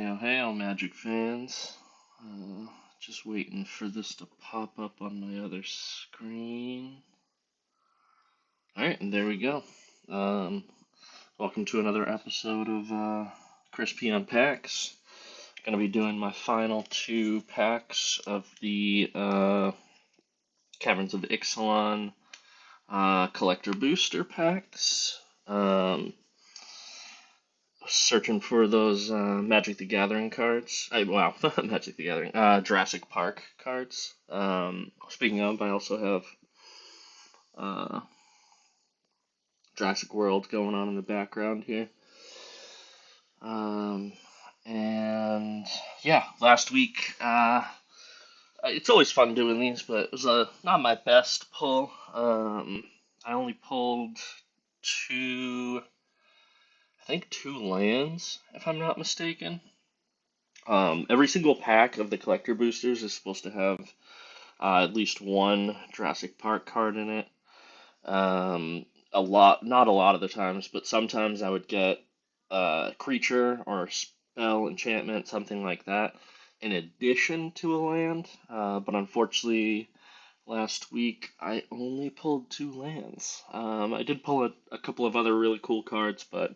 Hey, Magic fans. Uh, just waiting for this to pop up on my other screen. Alright, and there we go. Welcome to another episode of Crispy Unpacks. Gonna be doing my final two packs of the Caverns of Ixalan collector booster packs. Searching for those Magic the Gathering cards. Magic the Gathering. Jurassic Park cards. Speaking of, I also have Jurassic World going on in the background here. And yeah, last week, it's always fun doing these, but it was not my best pull. I only pulled two lands, if I'm not mistaken. Every single pack of the collector boosters is supposed to have at least one Jurassic Park card in it. Not a lot of the times, but sometimes I would get a creature or a spell, enchantment, something like that, in addition to a land. But unfortunately, last week I only pulled two lands. I did pull a couple of other really cool cards, but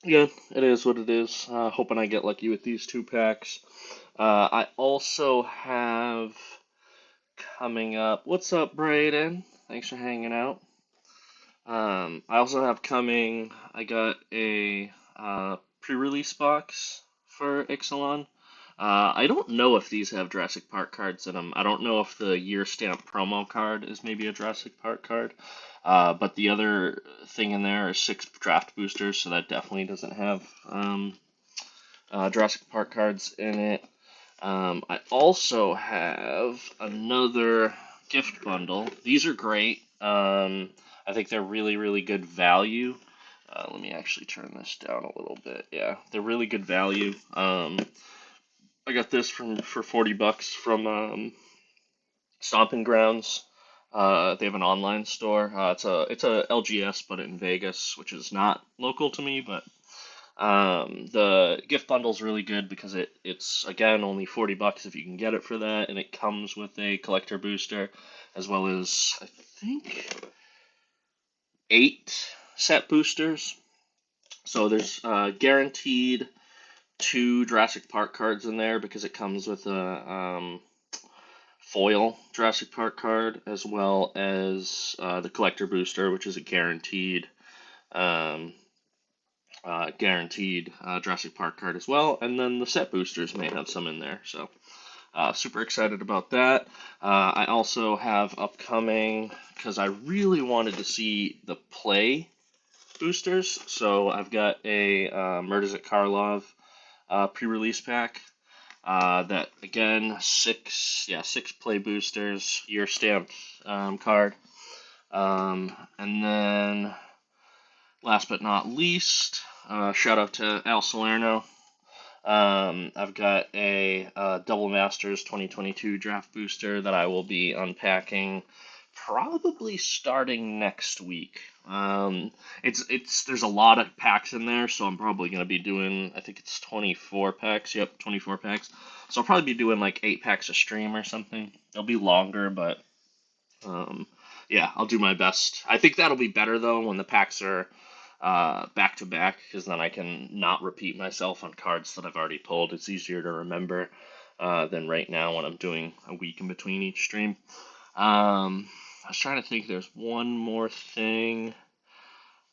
yeah, it is what it is. Hoping I get lucky with these two packs. I also have coming up. What's up, Brayden? Thanks for hanging out. I also have coming. I got a pre-release box for Ixalan. I don't know if these have Jurassic Park cards in them. I don't know if the year stamp promo card is maybe a Jurassic Park card. But the other thing in there is 6 draft boosters, so that definitely doesn't have Jurassic Park cards in it. I also have another gift bundle. These are great. I think they're really, really good value. Let me actually turn this down a little bit. Yeah, they're really good value. I got this for $40 from Stomping Grounds. They have an online store. It's a LGS, but in Vegas, which is not local to me. But the gift bundle's really good because it's again only $40 if you can get it for that, and it comes with a collector booster as well as I think 8 set boosters. So there's guaranteed 2 Jurassic Park cards in there because it comes with a foil Jurassic Park card, as well as the collector booster, which is a guaranteed Jurassic Park card as well, and then the set boosters may have some in there. So super excited about that. I also have upcoming, because I really wanted to see the play boosters, so I've got a Murderzak Karlov pre-release pack. That again, six play boosters, year stamp card. And then last but not least, shout out to Al Salerno. I've got a Double Masters 2022 draft booster that I will be unpacking probably starting next week. There's a lot of packs in there, so I'm probably gonna be doing, I think it's 24 packs. Yep, 24 packs. So I'll probably be doing like 8 packs a stream or something. It'll be longer, but yeah, I'll do my best. I think that'll be better though when the packs are back to back, because then I can not repeat myself on cards that I've already pulled. It's easier to remember than right now when I'm doing a week in between each stream. I was trying to think. There's one more thing.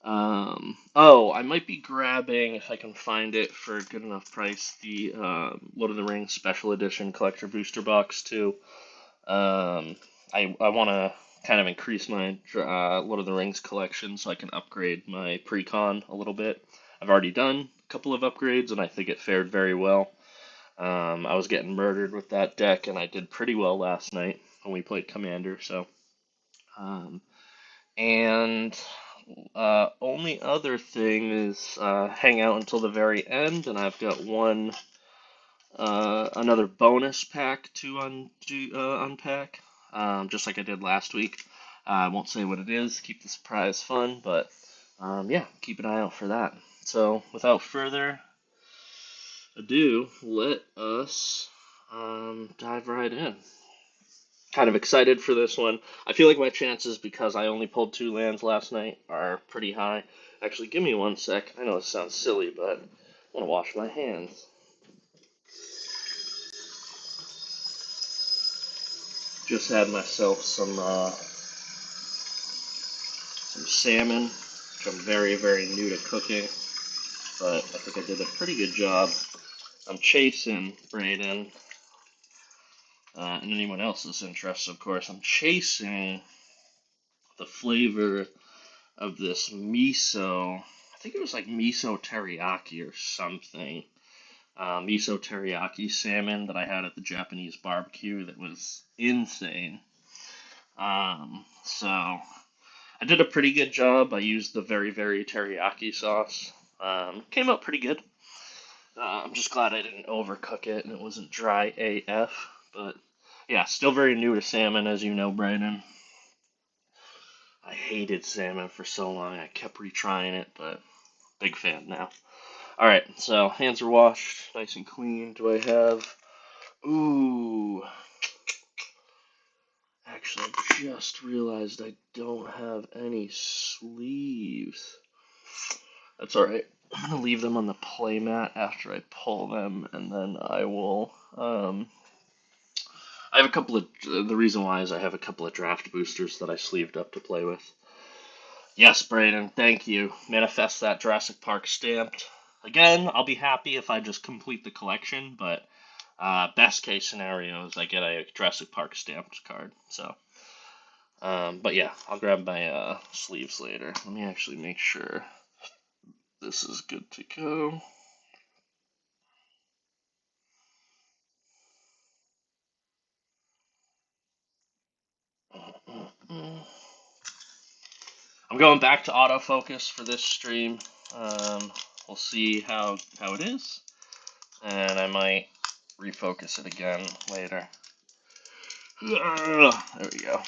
I might be grabbing, if I can find it for a good enough price, the Lord of the Rings Special Edition Collector Booster Box too. I want to kind of increase my Lord of the Rings collection so I can upgrade my pre-con a little bit. I've already done a couple of upgrades, and I think it fared very well. I was getting murdered with that deck, and I did pretty well last night when we played Commander, so... and only other thing is hang out until the very end, and I've got another bonus pack to unpack, just like I did last week. I won't say what it is, keep the surprise fun, but yeah, keep an eye out for that. So without further ado, let us dive right in. Kind of excited for this one. I feel like my chances, because I only pulled 2 lands last night, are pretty high. Actually, give me 1 sec. I know this sounds silly, but I want to wash my hands. Just had myself some salmon, which I'm very, very new to cooking, but I think I did a pretty good job. I'm chasing, Brayden, and anyone else's interests, of course. I'm chasing the flavor of this miso. I think it was like miso teriyaki or something. Miso teriyaki salmon that I had at the Japanese barbecue that was insane. So I did a pretty good job. I used the very, very teriyaki sauce. Came out pretty good. I'm just glad I didn't overcook it and it wasn't dry AF. But yeah, still very new to salmon, as you know, Brandon. I hated salmon for so long. I kept retrying it, but big fan now. All right, so hands are washed, nice and clean. Do I have? Ooh, actually, I just realized I don't have any sleeves. That's all right. I'm gonna leave them on the playmat after I pull them, and then I will. I have a couple of. The reason why is I have a couple of draft boosters that I sleeved up to play with. Yes, Brayden, thank you. Manifest that Jurassic Park stamped. Again, I'll be happy if I just complete the collection, but best case scenario is I get a Jurassic Park stamped card. So, but yeah, I'll grab my sleeves later. Let me actually make sure this is good to go. I'm going back to autofocus for this stream. We'll see how it is, and I might refocus it again later. There we go.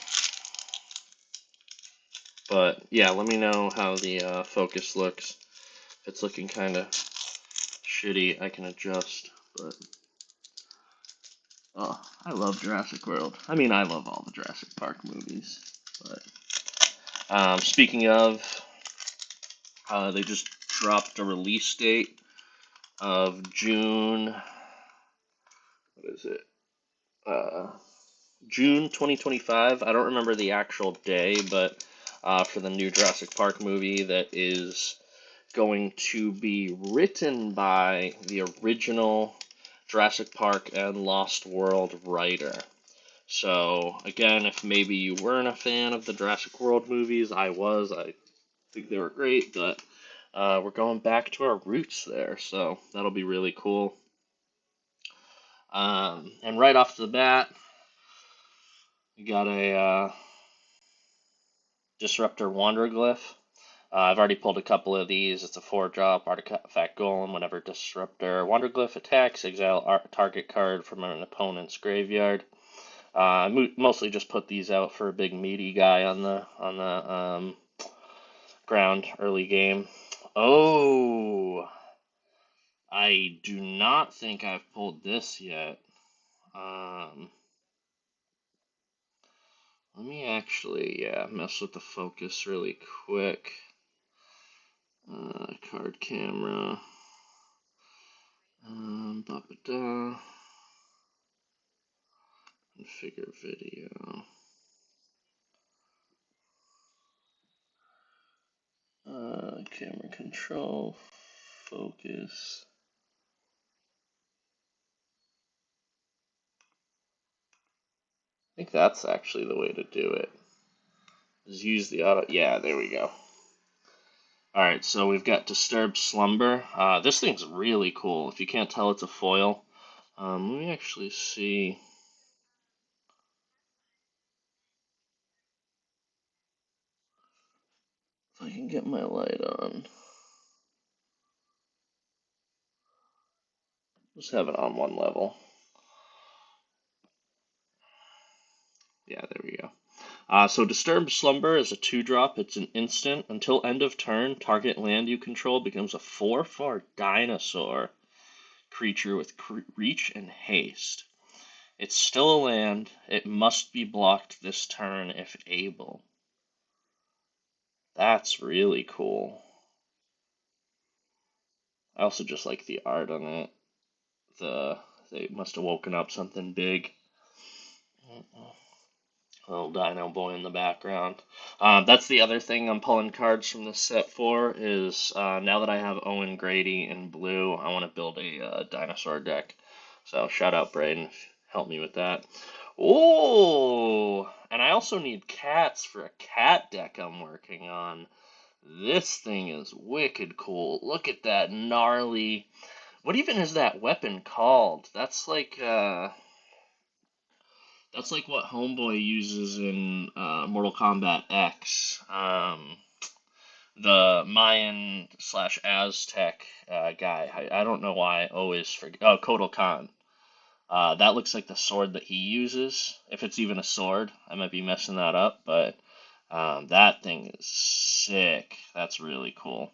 But yeah, let me know how the focus looks. If it's looking kind of shitty, I can adjust. But oh, I love Jurassic World. I mean, I love all the Jurassic Park movies. But speaking of, they just dropped a release date of June. What is it? June 2025. I don't remember the actual day, but for the new Jurassic Park movie that is going to be written by the original Jurassic Park and Lost World writer. So, again, if maybe you weren't a fan of the Jurassic World movies, I was. I think they were great, but we're going back to our roots there, so that'll be really cool. And right off the bat, we got a Disruptor Wanderglyph. I've already pulled a couple of these. It's a 4-drop artifact golem. Whenever Disruptor Wanderglyph attacks, exile target card from an opponent's graveyard. I mostly just put these out for a big meaty guy on the ground early game. Oh, I do not think I've pulled this yet. Let me actually mess with the focus really quick. Card camera. Configure video. Camera control. Focus. I think that's actually the way to do it. Is use the auto. Yeah, there we go. Alright, so we've got Disturbed Slumber. This thing's really cool. If you can't tell, it's a foil. Let me actually see. If I can get my light on. Just have it on one level. Yeah, there we go. So Disturbed Slumber is a 2-drop. It's an instant. Until end of turn, target land you control becomes a 4/4 dinosaur. creature with reach and haste. It's still a land. It must be blocked this turn if able. That's really cool. I also just like the art on it. They must have woken up something big. Little dino boy in the background. That's the other thing I'm pulling cards from this set for is now that I have Owen Grady in blue, I want to build a dinosaur deck. So shout out Braden, help me with that. Oh, and I also need cats for a cat deck I'm working on. This thing is wicked cool. Look at that gnarly. What even is that weapon called? That's like what Homeboy uses in Mortal Kombat X. The Mayan slash Aztec guy. I don't know why I always forget. Oh, Kotal Khan. That looks like the sword that he uses. If it's even a sword, I might be messing that up, but that thing is sick. That's really cool.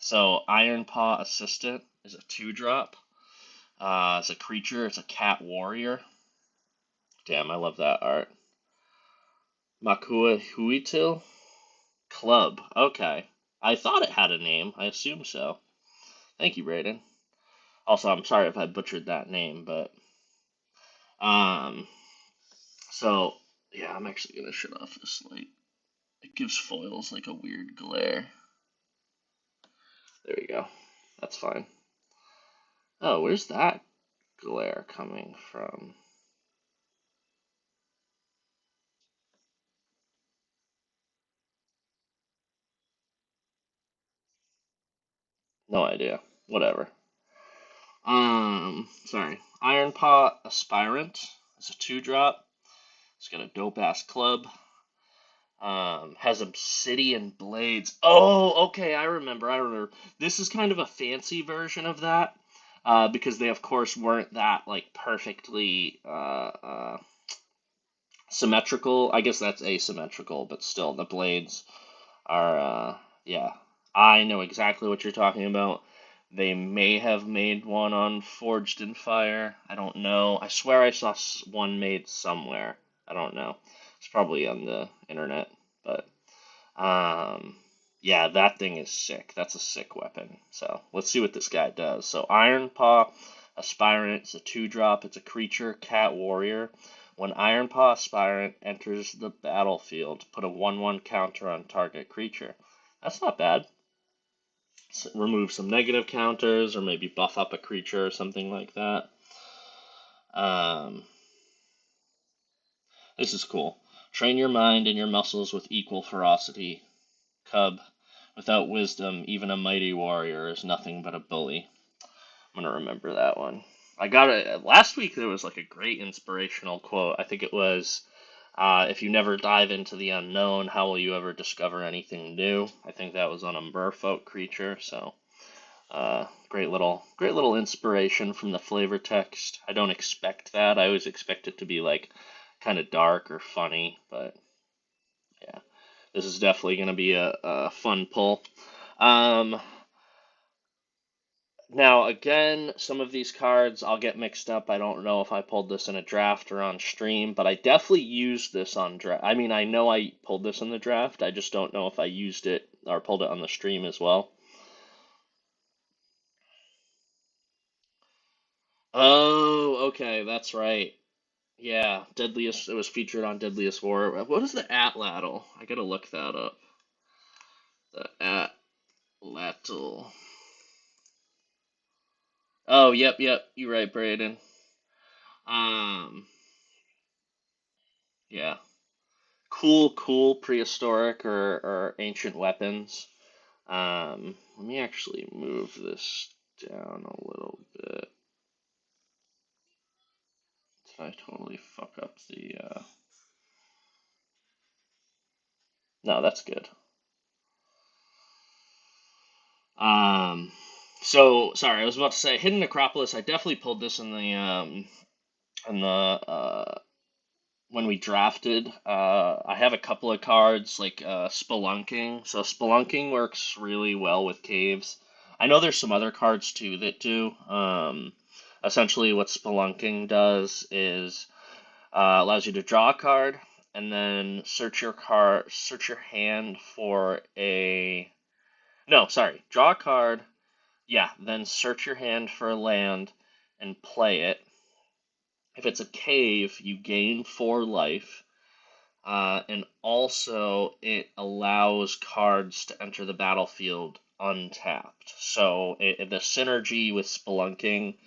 So Iron Paw Assistant is a 2-drop. It's a creature. It's a cat warrior. Damn, I love that art. Makua Huitil Club. Okay. I thought it had a name. I assume so. Thank you, Brayden. Also, I'm sorry if I butchered that name, but um, so yeah, I'm actually gonna shut off this light. It gives foils like a weird glare. There we go. That's fine. Oh, where's that glare coming from? No idea. Whatever. Sorry. Iron Paw Aspirant. It's a 2-drop. It's got a dope ass club. Has obsidian blades. Oh, okay, I remember. This is kind of a fancy version of that, because they of course weren't that like perfectly symmetrical. I guess that's asymmetrical, but still, the blades are. Yeah, I know exactly what you're talking about. They may have made one on Forged in Fire. I don't know. I swear I saw one made somewhere. I don't know. It's probably on the internet, but um, yeah, that thing is sick. That's a sick weapon. So let's see what this guy does. So Iron Paw Aspirant. It's a 2-drop. It's a creature, cat warrior. When Iron Paw Aspirant enters the battlefield, put a 1/1 counter on target creature. That's not bad. So remove some negative counters, or maybe buff up a creature or something like that. Um, this is cool. Train your mind and your muscles with equal ferocity. Cub, without wisdom, even a mighty warrior is nothing but a bully. I'm gonna remember that one. I got it last week. There was like a great inspirational quote. I think it was, "If you never dive into the unknown, how will you ever discover anything new?" I think that was on a merfolk creature. So, great little inspiration from the flavor text. I don't expect that. I always expect it to be like kind of dark or funny, but yeah, this is definitely gonna be a fun pull. Um, Now, again, some of these cards I'll get mixed up. I don't know if I pulled this in a draft or on stream, but I definitely used this on draft. I mean, I know I pulled this in the draft. I just don't know if I used it or pulled it on the stream as well. Oh, okay, that's right. Yeah, Deadliest. It was featured on Deadliest War. What is the Atlatl? I gotta look that up. The Atlatl. Oh, yep. You're right, Braden. Um, yeah. Cool prehistoric or ancient weapons. Let me actually move this down a little bit. Did I totally fuck up the, no, that's good. Um, so, sorry, I was about to say, Hidden Necropolis, I definitely pulled this in the, when we drafted. I have a couple of cards, like, Spelunking. So Spelunking works really well with caves. I know there's some other cards too that do. Essentially, what Spelunking does is allows you to draw a card and then search your hand for a. No, sorry, draw a card. Yeah, then search your hand for a land and play it. If it's a cave, you gain 4 life. And also, it allows cards to enter the battlefield untapped. So the synergy with Spelunking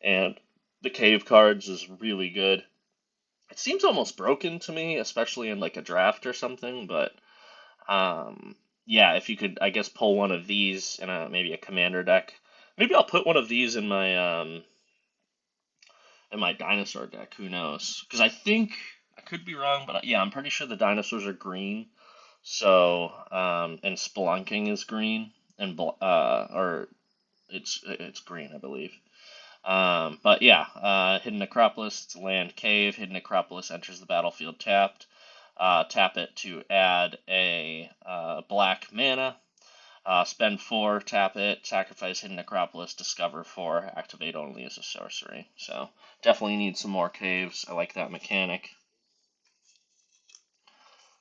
and the cave cards is really good. It seems almost broken to me, especially in like a draft or something. But yeah, if you could, I guess, pull one of these in maybe a commander deck. Maybe I'll put one of these in my dinosaur deck. Who knows? Because I think I could be wrong, but yeah, I'm pretty sure the dinosaurs are green. So and Spelunking is green, and or it's green, I believe. But yeah, Hidden Necropolis, it's a land cave. Hidden Necropolis enters the battlefield tapped. Tap it to add a black mana. Spend 4, tap it, sacrifice Hidden Necropolis, discover 4, activate only as a sorcery. So definitely need some more caves. I like that mechanic.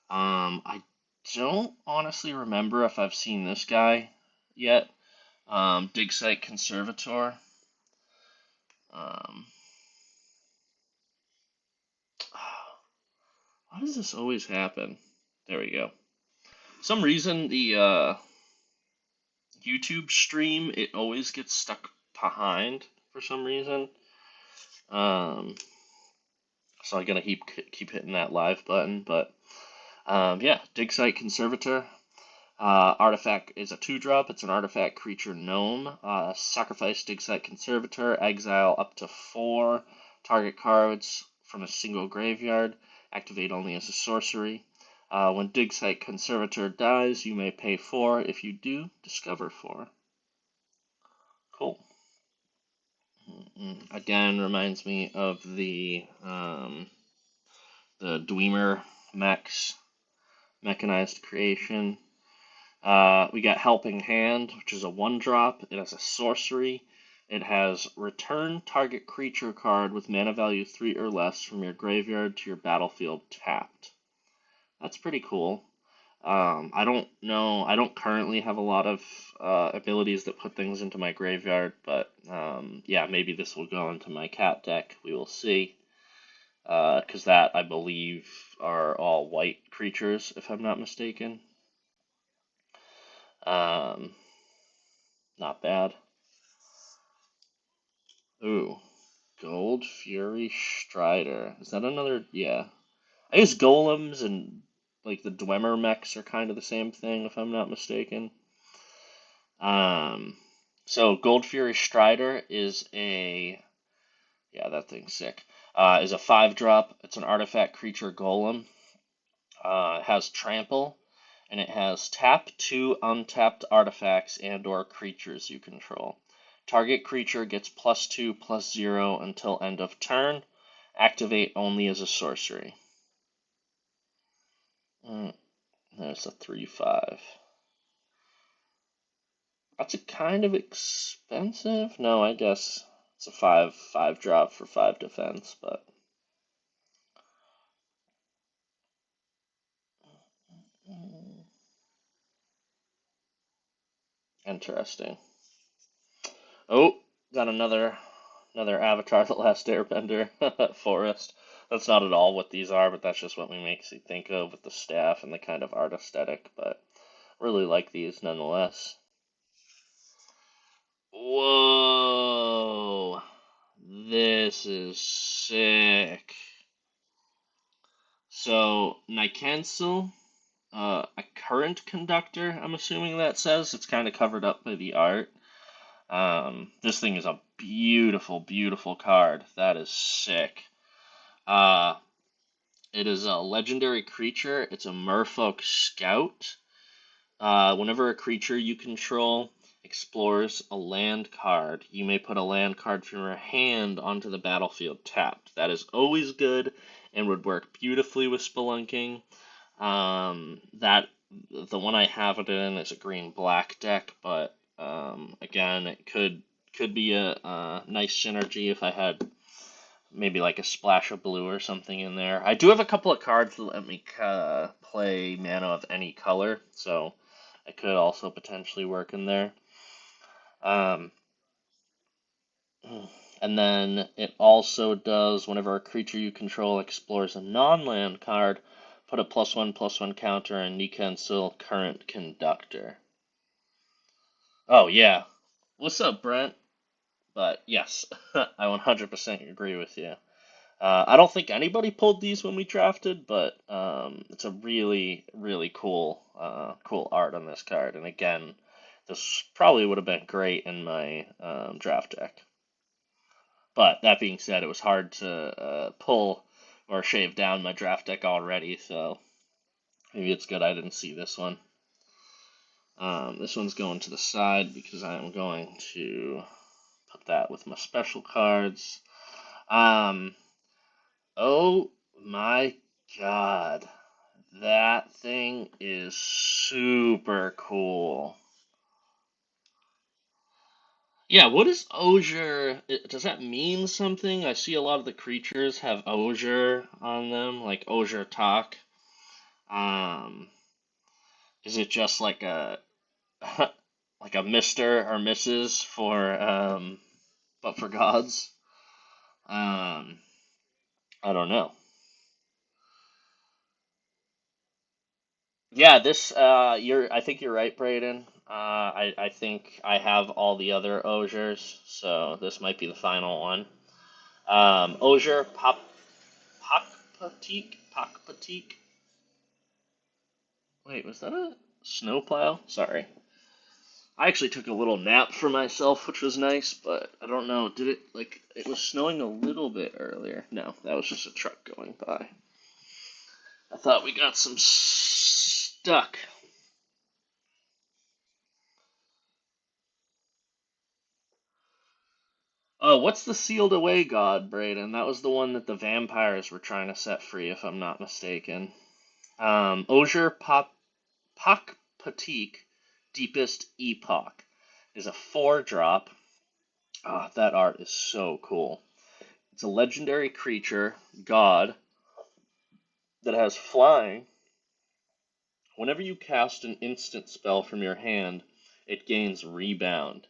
I don't honestly remember if I've seen this guy yet. Dig Site Conservator. Um, why does this always happen? There we go. Some reason the YouTube stream, it always gets stuck behind for some reason. So I gotta keep hitting that live button. But yeah, Dig Site Conservator. Artifact is a 2-drop. It's an artifact creature gnome. Sacrifice Dig Site Conservator. Exile up to 4 target cards from a single graveyard. Activate only as a sorcery. When Dig Site Conservator dies, you may pay 4. If you do, discover 4. Cool. Again, reminds me of the Dwemer mechs, mechanized creation. We got Helping Hand, which is a 1-drop. It has a sorcery. It has return target creature card with mana value 3 or less from your graveyard to your battlefield tapped. That's pretty cool. I don't know. I don't currently have a lot of abilities that put things into my graveyard, but yeah, maybe this will go into my cat deck. We will see. Because that, I believe, are all white creatures, if I'm not mistaken. Not bad. Ooh, Gold Fury Strider. Is that another? Yeah. I guess golems and like the Dwemer mechs are kind of the same thing, if I'm not mistaken. So Gold Fury Strider is that thing's sick. Is a 5-drop. It's an artifact creature golem. It has trample, and it has tap 2 untapped artifacts and/or creatures you control. Target creature gets +2/+0 until end of turn. Activate only as a sorcery. There's a 3/5. That's a kind of expensive. No, I guess it's a 5/5 drop for 5 defense, but interesting. Oh, got another Avatar: The Last Airbender forest. That's not at all what these are, but that's just what we makes you think of with the staff and the kind of art aesthetic. But really like these nonetheless. Whoa, this is sick. So Nycansel, a current conductor. I'm assuming that says it's kind of covered up by the art. This thing is a beautiful, beautiful card. That is sick. It is a legendary creature. It's a Merfolk Scout. Whenever a creature you control explores a land card, you may put a land card from your hand onto the battlefield tapped. That is always good and would work beautifully with Spelunking. The one I have it in is a green-black deck, but Again, it could be a nice synergy if I had maybe like a splash of blue or something in there. I do have a couple of cards that let me play mana of any color, so it could also potentially work in there. Um, and then it also does whenever a creature you control explores a non-land card, put a +1/+1 counter and cancel current conductor. Oh yeah. What's up, Brent? But yes, I 100% agree with you. I don't think anybody pulled these when we drafted, but it's a really, really cool art on this card. And again, this probably would have been great in my draft deck. But that being said, it was hard to pull or shave down my draft deck already, so maybe it's good I didn't see this one. This one's going to the side because I'm going to put that with my special cards. Oh my god. That thing is super cool. Yeah, what is Osier? Does that mean something? I see a lot of the creatures have Osier on them, like Osier Talk. Um, is it just like a like a Mister or Mrs. for but for gods? Um, I don't know. Yeah, this I think you're right, Braden. I think I have all the other Osiers, so this might be the final one. Osier Pakpatik. Wait, was that a snowplow? Sorry. I actually took a little nap for myself, which was nice, but I don't know. Did it, like, it was snowing a little bit earlier. No, that was just a truck going by. I thought we got some stuck. Oh, what's the sealed away god, Braden? That was the one that the vampires were trying to set free, if I'm not mistaken. Osier Pakpatik, Deepest Epoch, is a 4-drop. Ah, that art is so cool. It's a legendary creature, god, that has flying. Whenever you cast an instant spell from your hand, it gains rebound.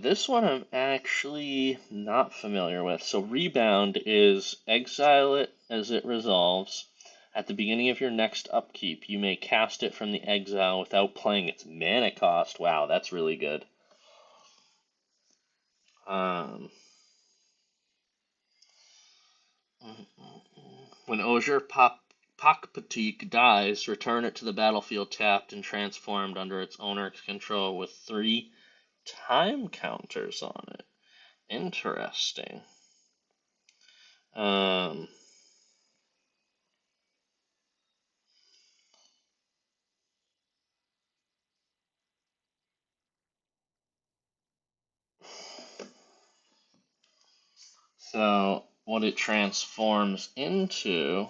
This one I'm actually not familiar with. So rebound is exile it as it resolves. At the beginning of your next upkeep, you may cast it from the exile without playing its mana cost. Wow, that's really good. Um, when Osier Pakpatik dies, return it to the battlefield tapped and transformed under its owner's control with 3 time counters on it. Interesting. Um, so what it transforms into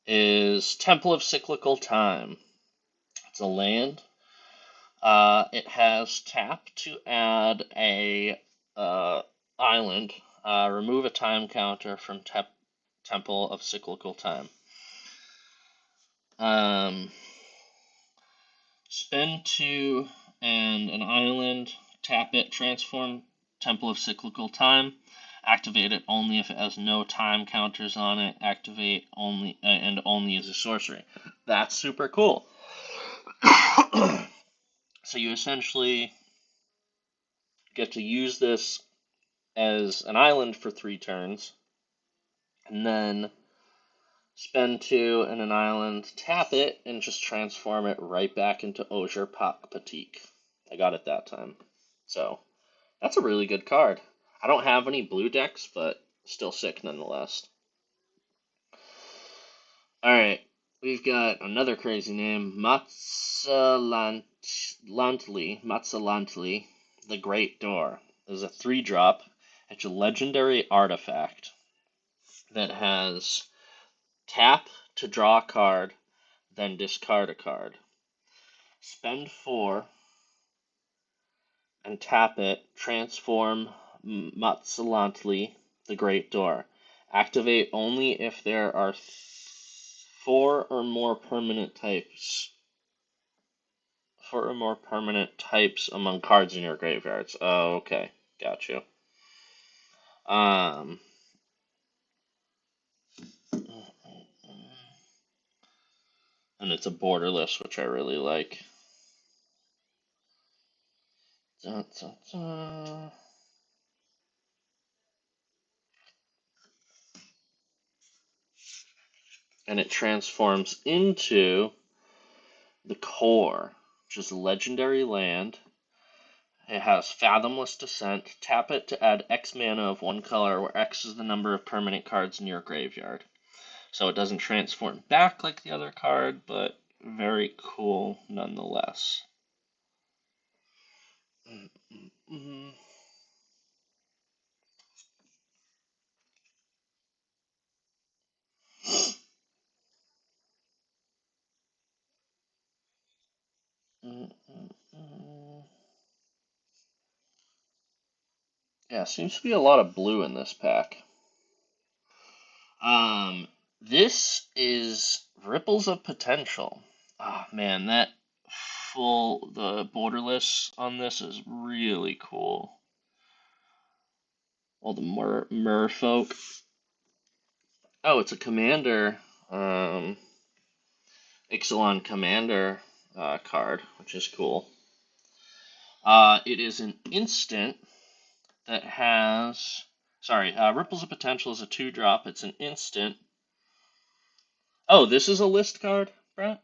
is Temple of Cyclical Time. It's a land. It has tap to add a island. Remove a time counter from Temple of Cyclical Time. Um, Spend 2 and an island. Tap it. Transform Temple of Cyclical Time. Activate it only if it has no time counters on it. Activate only and only as a sorcery. That's super cool. So you essentially get to use this as an island for 3 turns, and then spend 2 and an island, tap it, and just transform it right back into Osier Pakpatik. I got it that time. So that's a really good card. I don't have any blue decks, but still sick nonetheless. Alright, we've got another crazy name, Matzalantli, the Great Door. There's a 3-drop. It's a legendary artifact that has tap to draw a card, then discard a card. Spend 4 and tap it. Transform Matsalantli, the Great Door. Activate only if there are 4 or more permanent types. 4 or more permanent types among cards in your graveyards. Oh, okay. Got you. And it's a borderless, which I really like. Dun, dun, dun. And it transforms into the core, which is a legendary land. It has Fathomless Descent. Tap it to add X mana of one color, where X is the number of permanent cards in your graveyard. So it doesn't transform back like the other card, but very cool nonetheless. Yeah, seems to be a lot of blue in this pack. This is Ripples of Potential. Ah, man, the borderless on this is really cool. All the merfolk. Oh, it's a commander, Ixalan commander card, which is cool. It is an instant that has. Sorry, Ripples of Potential is a 2-drop. It's an instant. Oh, this is a list card, Brett?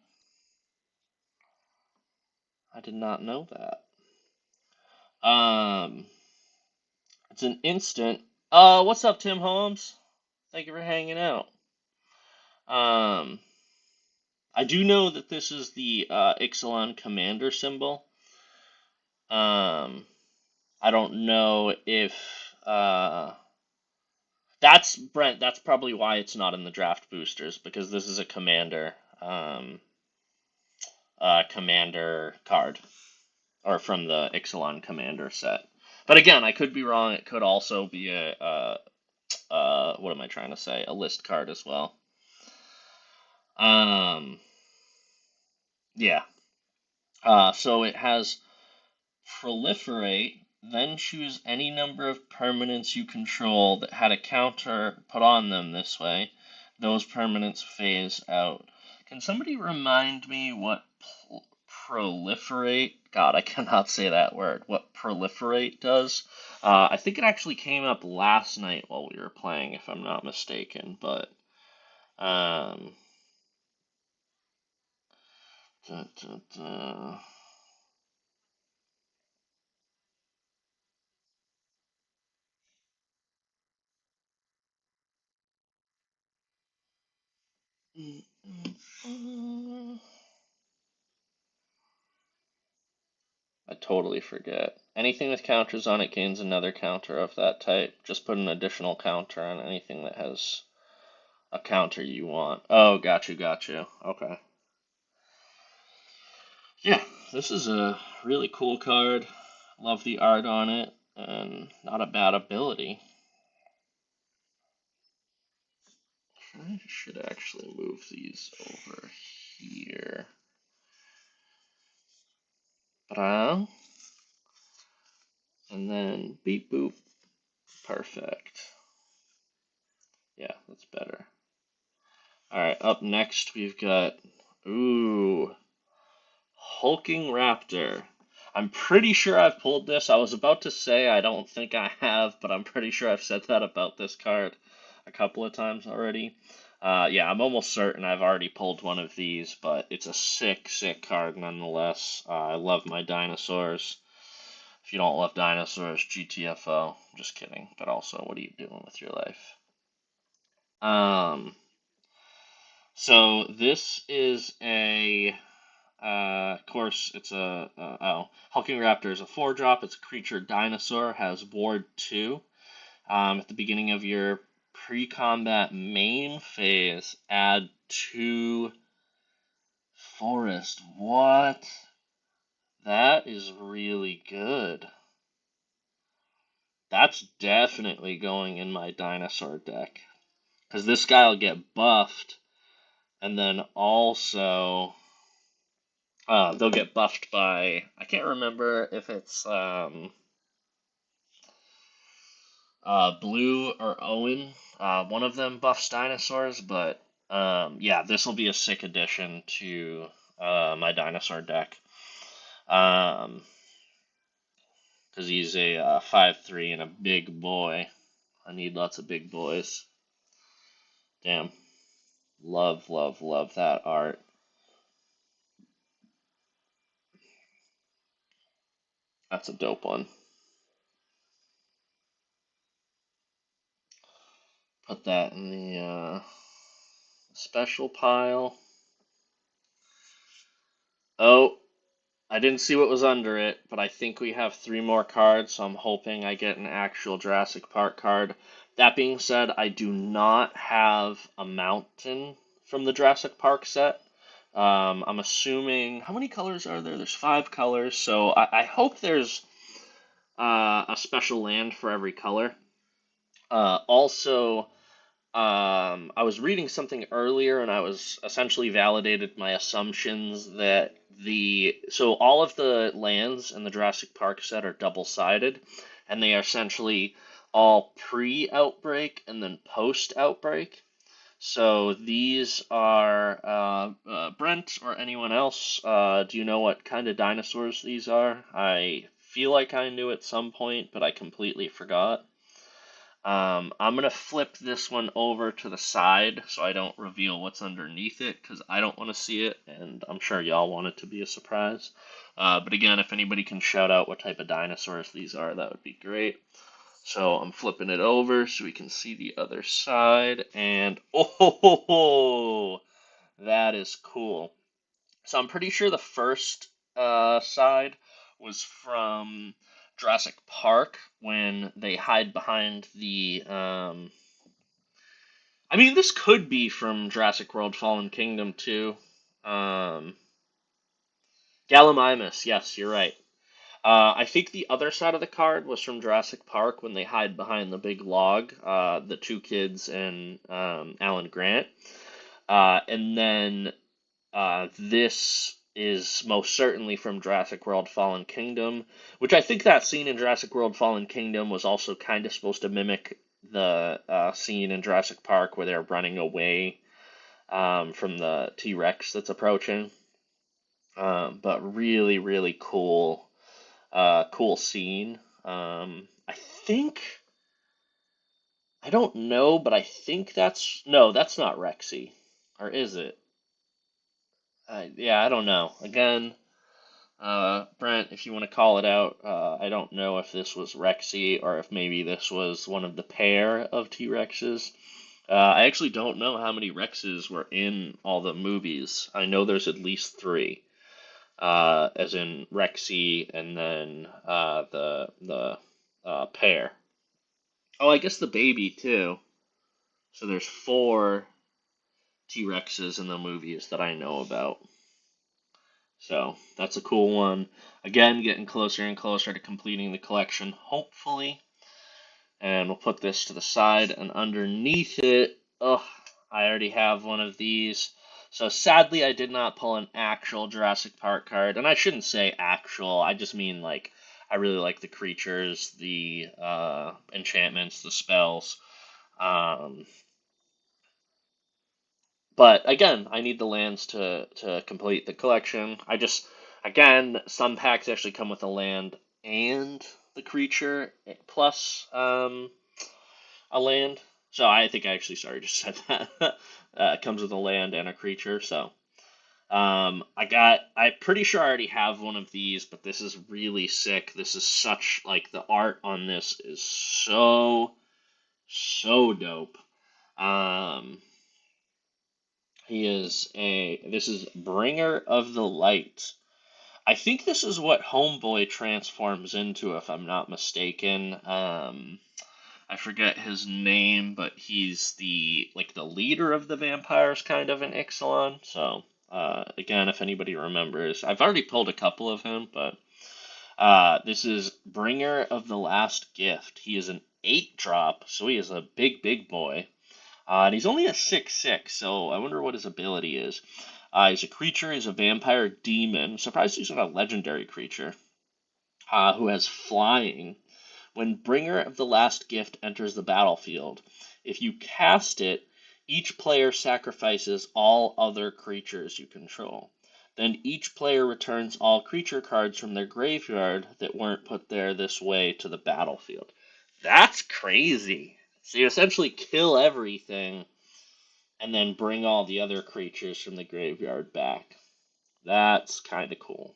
I did not know that. It's an instant. What's up, Tim Holmes? Thank you for hanging out. I do know that this is the Ixalan commander symbol. I don't know if that's Brent. That's probably why it's not in the draft boosters, because this is a commander card, or from the Ixalan commander set. But again, I could be wrong. It could also be what am I trying to say? A list card as well. Yeah. So it has Proliferate, then choose any number of permanents you control that had a counter put on them this way. Those permanents phase out. Can somebody remind me what Proliferate? God, I cannot say that word. What Proliferate does? I think it actually came up last night while we were playing, if I'm not mistaken. But um, dun, dun, dun. I totally forget. Anything with counters on it gains another counter of that type. Just put an additional counter on anything that has a counter you want. Oh, got you. Okay. Yeah, this is a really cool card. Love the art on it, and not a bad ability. I should actually move these over here. And then beep boop. Perfect. Yeah, that's better. Alright, up next we've got. Ooh. Hulking Raptor. I'm pretty sure I've pulled this. I was about to say I don't think I have, but I'm pretty sure I've said that about this card a couple of times already. Yeah, I'm almost certain I've already pulled one of these, but it's a sick card nonetheless. I love my dinosaurs. If you don't love dinosaurs, GTFO. Just kidding. But also, what are you doing with your life? So this is of course, it's Hulking Raptor is a 4-drop. It's a creature dinosaur, has Ward 2. At the beginning of your pre-combat main phase, add 2 forest. What? That is really good. That's definitely going in my dinosaur deck. Because this guy will get buffed, and then also they'll get buffed by, I can't remember if it's Blue or Owen. One of them buffs dinosaurs, but yeah, this will be a sick addition to my dinosaur deck. Because he's a 5/3 and a big boy. I need lots of big boys. Damn. Love, love, love that art. That's a dope one. Put that in the special pile. Oh, I didn't see what was under it, but I think we have three more cards, so I'm hoping I get an actual Jurassic Park card. That being said, I do not have a mountain from the Jurassic Park set. I'm assuming, how many colors are there? There's 5 colors, so I hope there's a special land for every color. Also, I was reading something earlier, and I was essentially validated my assumptions that so all of the lands in the Jurassic Park set are double-sided, and they are essentially all pre-outbreak and then post-outbreak. So these are Brent or anyone else. Do you know what kind of dinosaurs these are? I feel like I knew at some point, but I completely forgot. I'm gonna flip this one over to the side so I don't reveal what's underneath it because I don't want to see it, and I'm sure y'all want it to be a surprise. But again, if anybody can shout out what type of dinosaurs these are, that would be great. So I'm flipping it over so we can see the other side, and oh, that is cool. So I'm pretty sure the first side was from Jurassic Park when they hide behind the. I mean, this could be from Jurassic World: Fallen Kingdom too. Um, Gallimimus, yes, you're right. I think the other side of the card was from Jurassic Park when they hide behind the big log, the two kids and Alan Grant. And then this is most certainly from Jurassic World Fallen Kingdom, which I think that scene in Jurassic World Fallen Kingdom was also kind of supposed to mimic the scene in Jurassic Park where they're running away from the T Rex that's approaching. But really, really cool, cool scene. I think, I don't know, but I think no, that's not Rexy. Or is it? Yeah, I don't know. Again, Brent, if you want to call it out, I don't know if this was Rexy or if maybe this was one of the pair of T-Rexes. I actually don't know how many Rexes were in all the movies. I know there's at least 3, as in Rexy and then the pair. Oh, I guess the baby too. So there's 4 T-Rexes in the movies that I know about. So that's a cool one. Again, getting closer and closer to completing the collection, hopefully. And we'll put this to the side, and underneath it, oh, I already have one of these. So sadly, I did not pull an actual Jurassic Park card, and I shouldn't say actual. I just mean like I really like the creatures, the enchantments, the spells. Um, But again, I need the lands to complete the collection. Again, some packs actually come with a land and the creature plus a land. So I think I actually, sorry, just said that. It comes with a land and a creature. So I'm pretty sure I already have one of these, but this is really sick. This is such, like, the art on this is so, so dope. Um, this is Bringer of the Light. I think this is what Homeboy transforms into, if I'm not mistaken. I forget his name, but he's the leader of the vampires, kind of in Ixalan. So Again, if anybody remembers, I've already pulled a couple of him, but this is Bringer of the Last Gift. He is an 8 drop, so he is a big, big boy. And he's only a 6/6, so I wonder what his ability is. He's a creature, he's a vampire demon. Surprised he's not a legendary creature. Who has flying. When Bringer of the Last Gift enters the battlefield, if you cast it, each player sacrifices all other creatures you control. Then each player returns all creature cards from their graveyard that weren't put there this way to the battlefield. That's crazy. So you essentially kill everything and then bring all the other creatures from the graveyard back. That's kind of cool.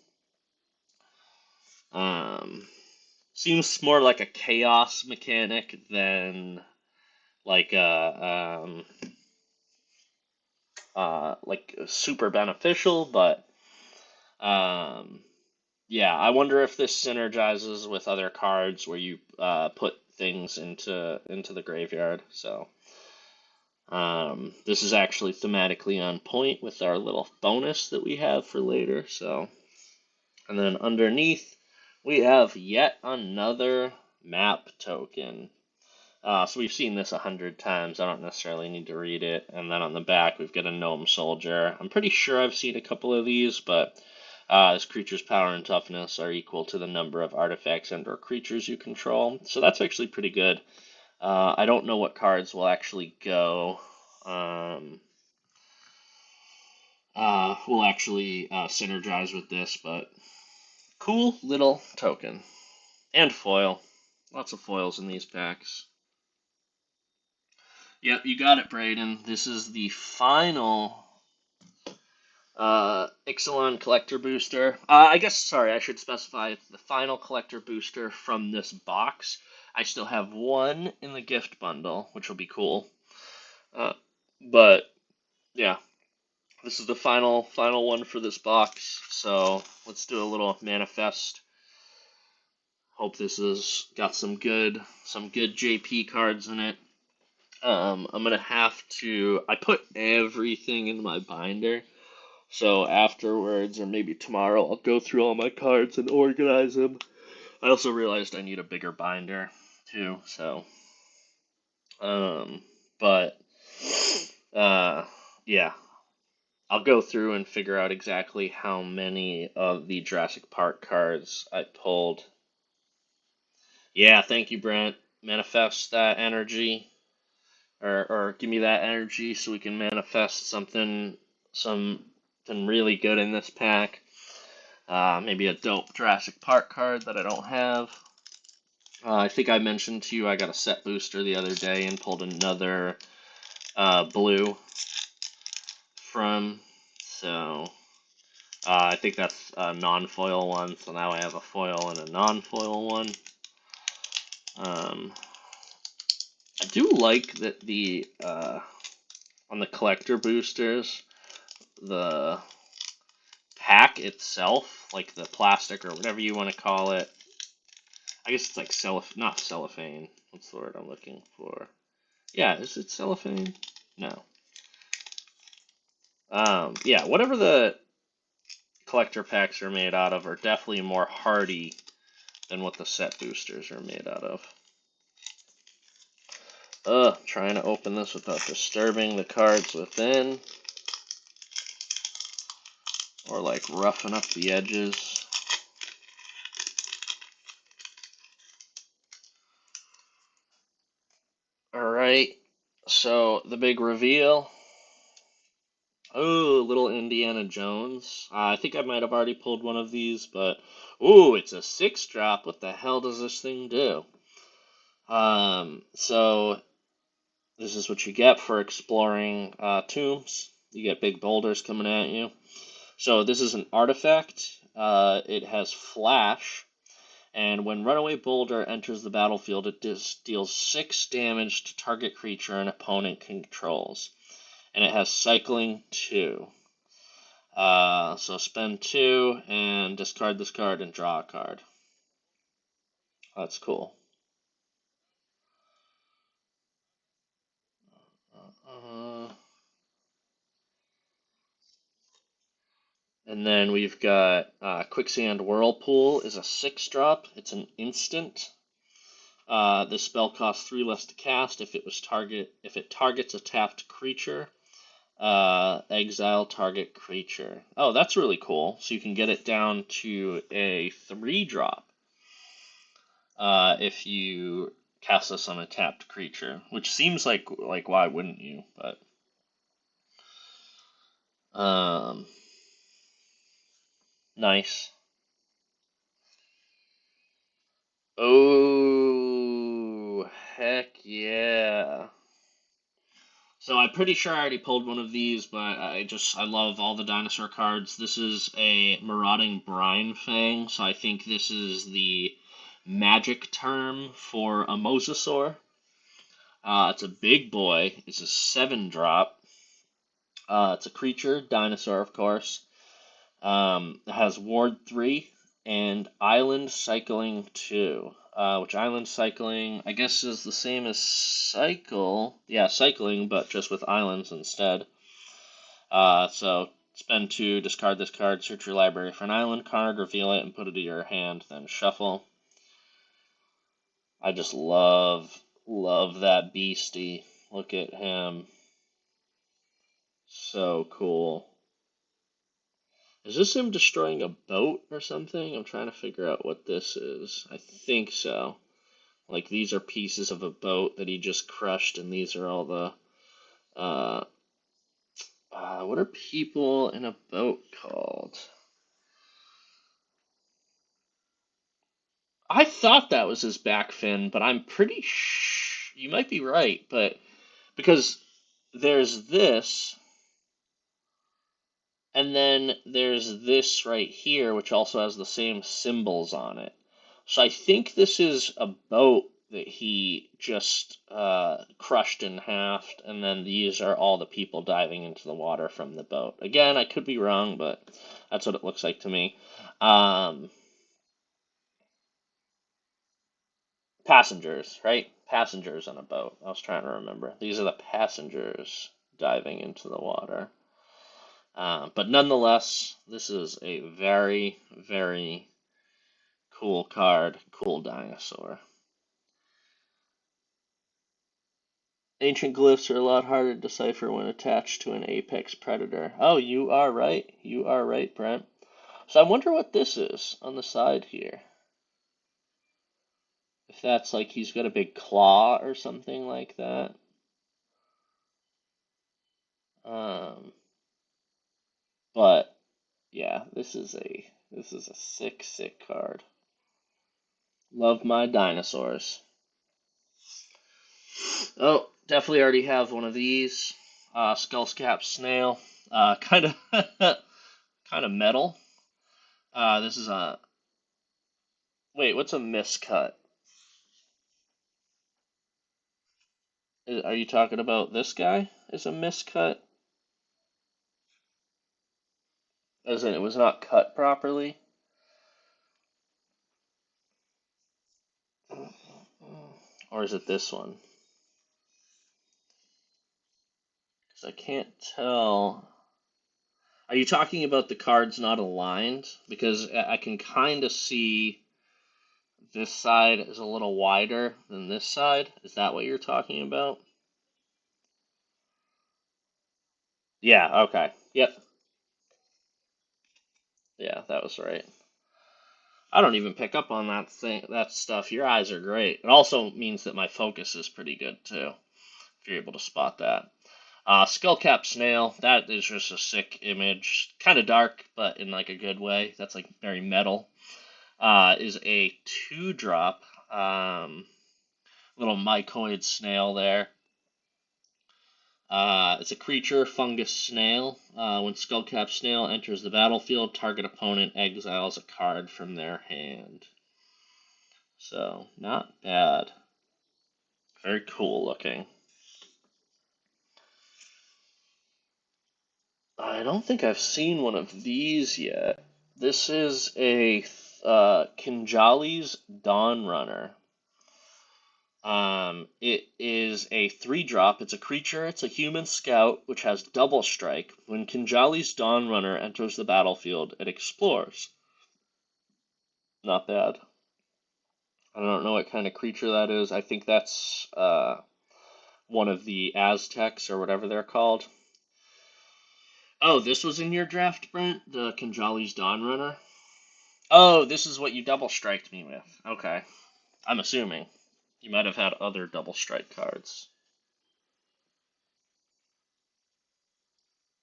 Um, Seems more like a chaos mechanic than like like super beneficial, but um, yeah, I wonder if this synergizes with other cards where you put things into the graveyard. So this is actually thematically on point with our little bonus that we have for later. So, and then underneath we have yet another map token. So we've seen this 100 times. I don't necessarily need to read it. And then on the back, we've got a gnome soldier. I'm pretty sure I've seen a couple of these, but this creature's power and toughness are equal to the number of artifacts and/or creatures you control. So that's actually pretty good. I don't know what cards will actually go. Will actually synergize with this, but cool little token and foil. Lots of foils in these packs. Yep, you got it, Braden. This is the final Ixalan collector booster. I guess, sorry, I should specify the final collector booster from this box. I still have one in the gift bundle, which will be cool. But yeah, this is the final one for this box. So let's do a little manifest. Hope this has got some good JP cards in it. I'm gonna have to. I put everything in my binder, so afterwards, or maybe tomorrow, I'll go through all my cards and organize them. I also realized I need a bigger binder too, so but yeah, I'll go through and figure out exactly how many of the Jurassic Park cards I pulled. Yeah, thank you, Brent. Manifest that energy, or give me that energy so we can manifest something really good in this pack. Maybe a dope Jurassic Park card that I don't have. I think I mentioned to you I got a set booster the other day and pulled another blue from. So I think that's a non-foil one. So now I have a foil and a non-foil one. I do like that the on the collector boosters, the pack itself, like the plastic or whatever you want to call it. I guess it's like not cellophane. What's the word I'm looking for? Yeah, is it cellophane? No. Yeah, whatever the collector packs are made out of are definitely more hardy than what the set boosters are made out of. Trying to open this without disturbing the cards within. Or like roughing up the edges. Alright, so the big reveal. Oh, little Indiana Jones. I think I might have already pulled one of these, but ooh, it's a 6 drop. What the hell does this thing do? So this is what you get for exploring tombs. You get big boulders coming at you. So this is an artifact. It has flash, and when Runaway Boulder enters the battlefield, it deals 6 damage to target creature an opponent controls. And it has cycling 2. So spend 2 and discard this card and draw a card. That's cool. Uh, And then we've got Quicksand Whirlpool is a 6-drop. It's an instant. This spell costs 3 less to cast if it targets a tapped creature. Exile target creature. Oh, that's really cool. So you can get it down to a 3-drop if you cast this on a tapped creature, which seems like why wouldn't you? But nice. Oh, heck yeah. So I'm pretty sure I already pulled one of these, but I love all the dinosaur cards. This is a Marauding Brine Fang, so I think this is the magic term for a Mosasaur. It's a big boy. It's a 7-drop. It's a creature, dinosaur of course. It has Ward 3 and Island Cycling 2. Which Island Cycling, I guess, is the same as Cycle. Yeah, Cycling, but just with islands instead. So spend 2, discard this card, search your library for an island card, reveal it, and put it in your hand, then shuffle. I just love that beastie. Look at him. So cool. Is this him destroying a boat or something? I'm trying to figure out what this is. I think so. Like, these are pieces of a boat that he just crushed, and these are all the, uh, what are people in a boat called? I thought that was his back fin, but I'm pretty you might be right, but because there's this, and then there's this right here, which also has the same symbols on it. So I think this is a boat that he just crushed in half, and then these are all the people diving into the water from the boat. Again, I could be wrong, but that's what it looks like to me. Passengers, right? Passengers on a boat. I was trying to remember. These are the passengers diving into the water. But nonetheless, this is a very, very cool card, cool dinosaur. Ancient glyphs are a lot harder to decipher when attached to an apex predator. Oh, you are right. You are right, Brent. So I wonder what this is on the side here. If that's like he's got a big claw or something like that. Um, but yeah, this is a sick card. Love my dinosaurs. Oh, definitely already have one of these. Skullscap snail. Kind of kind of metal. This is a wait. What's a miscut? Are you talking about this guy? Is a miscut? As in, it was not cut properly. Or is it this one? Because I can't tell. Are you talking about the cards not aligned? Because I can kind of see this side is a little wider than this side. Is that what you're talking about? Yeah, okay. Yep. Yeah, that was right. I don't even pick up on that stuff. Your eyes are great. It also means that my focus is pretty good too, if you're able to spot that. Skullcap Snail, that is just a sick image. Kind of dark, but in like a good way. That's like very metal. Is a 2-drop. Little mycoid snail there. It's a creature, fungus snail. When Skullcap Snail enters the battlefield, target opponent exiles a card from their hand. So, not bad. Very cool looking. I don't think I've seen one of these yet. This is a Kinjali's Dawn Runner. It is a 3-drop. It's a creature. It's a human scout, which has double strike. When Kinjali's Dawnrunner enters the battlefield, it explores. Not bad. I don't know what kind of creature that is. I think that's one of the Aztecs or whatever they're called. Oh, this was in your draft, Brent? The Kinjali's Dawnrunner? Oh, this is what you double striked me with. Okay. I'm assuming. You might have had other double strike cards.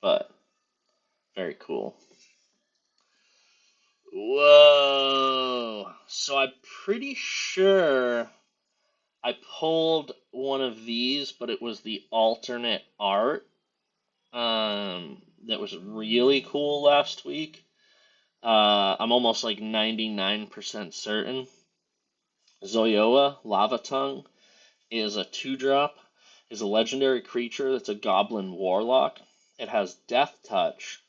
But, very cool. Whoa! So I'm pretty sure I pulled one of these, but it was the alternate art. That was really cool last week. I'm almost like 99% certain. Zoyoa, Lava Tongue, is a 2-drop, is a legendary creature that's a goblin warlock. It has Death Touch.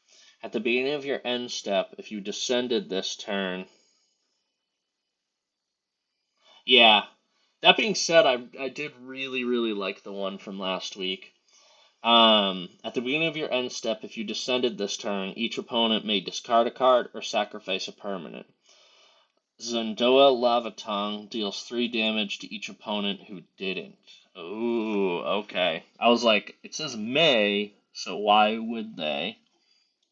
At the beginning of your end step, if you descended this turn. Yeah. That being said, I did really, really like the one from last week. At the beginning of your end step, if you descended this turn, each opponent may discard a card or sacrifice a permanent. Zondoa Lavatong deals 3 damage to each opponent who didn't. Ooh, okay. I was like, it says may, so why would they?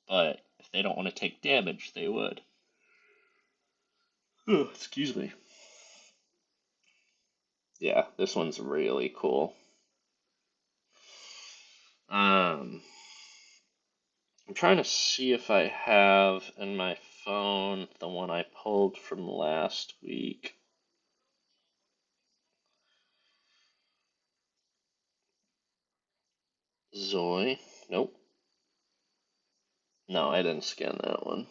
But if they don't want to take damage, they would. Ooh, excuse me. Yeah, this one's really cool. I'm trying to see if I have in my phone the one I pulled from last week. Zoe. Nope. No, I didn't scan that one.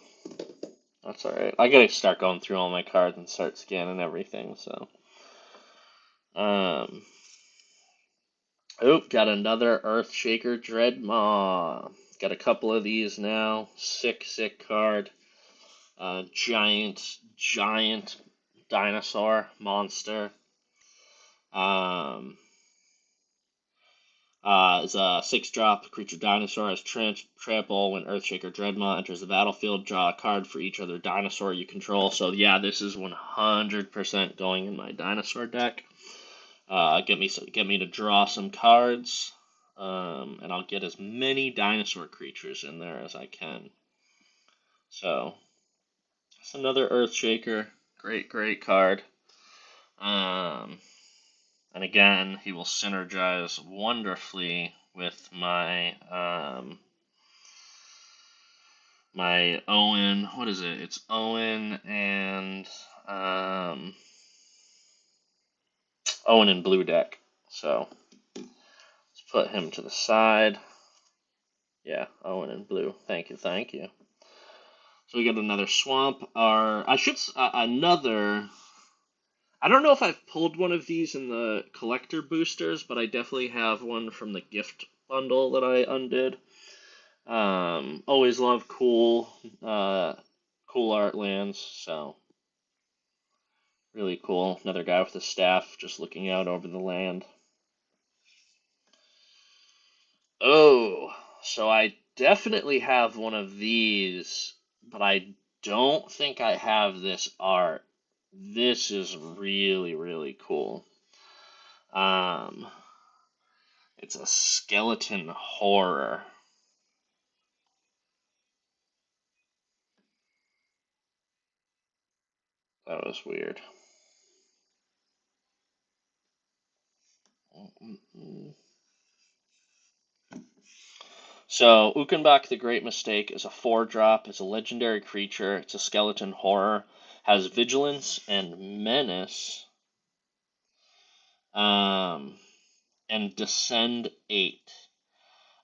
That's alright. I gotta start going through all my cards and start scanning everything, so. Um. Got another Earthshaker Dreadmaw. Got a couple of these now. Sick card. Giant dinosaur monster. Um, is a 6-drop creature dinosaur has trample. When Earthshaker Dreadmaw enters the battlefield, draw a card for each other dinosaur you control. So yeah, this is 100% going in my dinosaur deck. Get me to draw some cards, and I'll get as many dinosaur creatures in there as I can. So it's another Earthshaker. Great card. And again, he will synergize wonderfully with my Owen. What is it? It's Owen and Owen and blue deck. So let's put him to the side. Yeah, Owen and blue. Thank you. So we got another swamp. Another. I don't know if I've pulled one of these in the collector boosters, but I definitely have one from the gift bundle that I undid. Always love cool art lands, so really cool. Another guy with a staff just looking out over the land. Oh, so I definitely have one of these, but I don't think I have this art. This is really cool. Um, it's a skeleton horror. That was weird. So, Ukenbach the Great Mistake is a 4-drop. It's a legendary creature. It's a skeleton horror. Has vigilance and menace. And descend 8.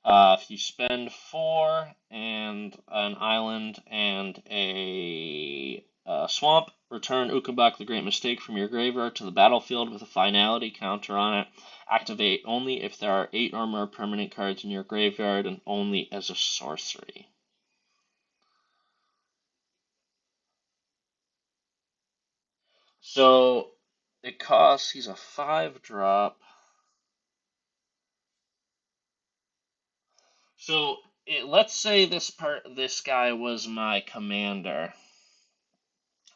If you spend 4 and an island and a swamp, return Ukenbach the Great Mistake from your graveyard to the battlefield with a finality counter on it. Activate only if there are 8 or more permanent cards in your graveyard and only as a sorcery. So it costs, he's a 5-drop. So let's say this guy was my commander.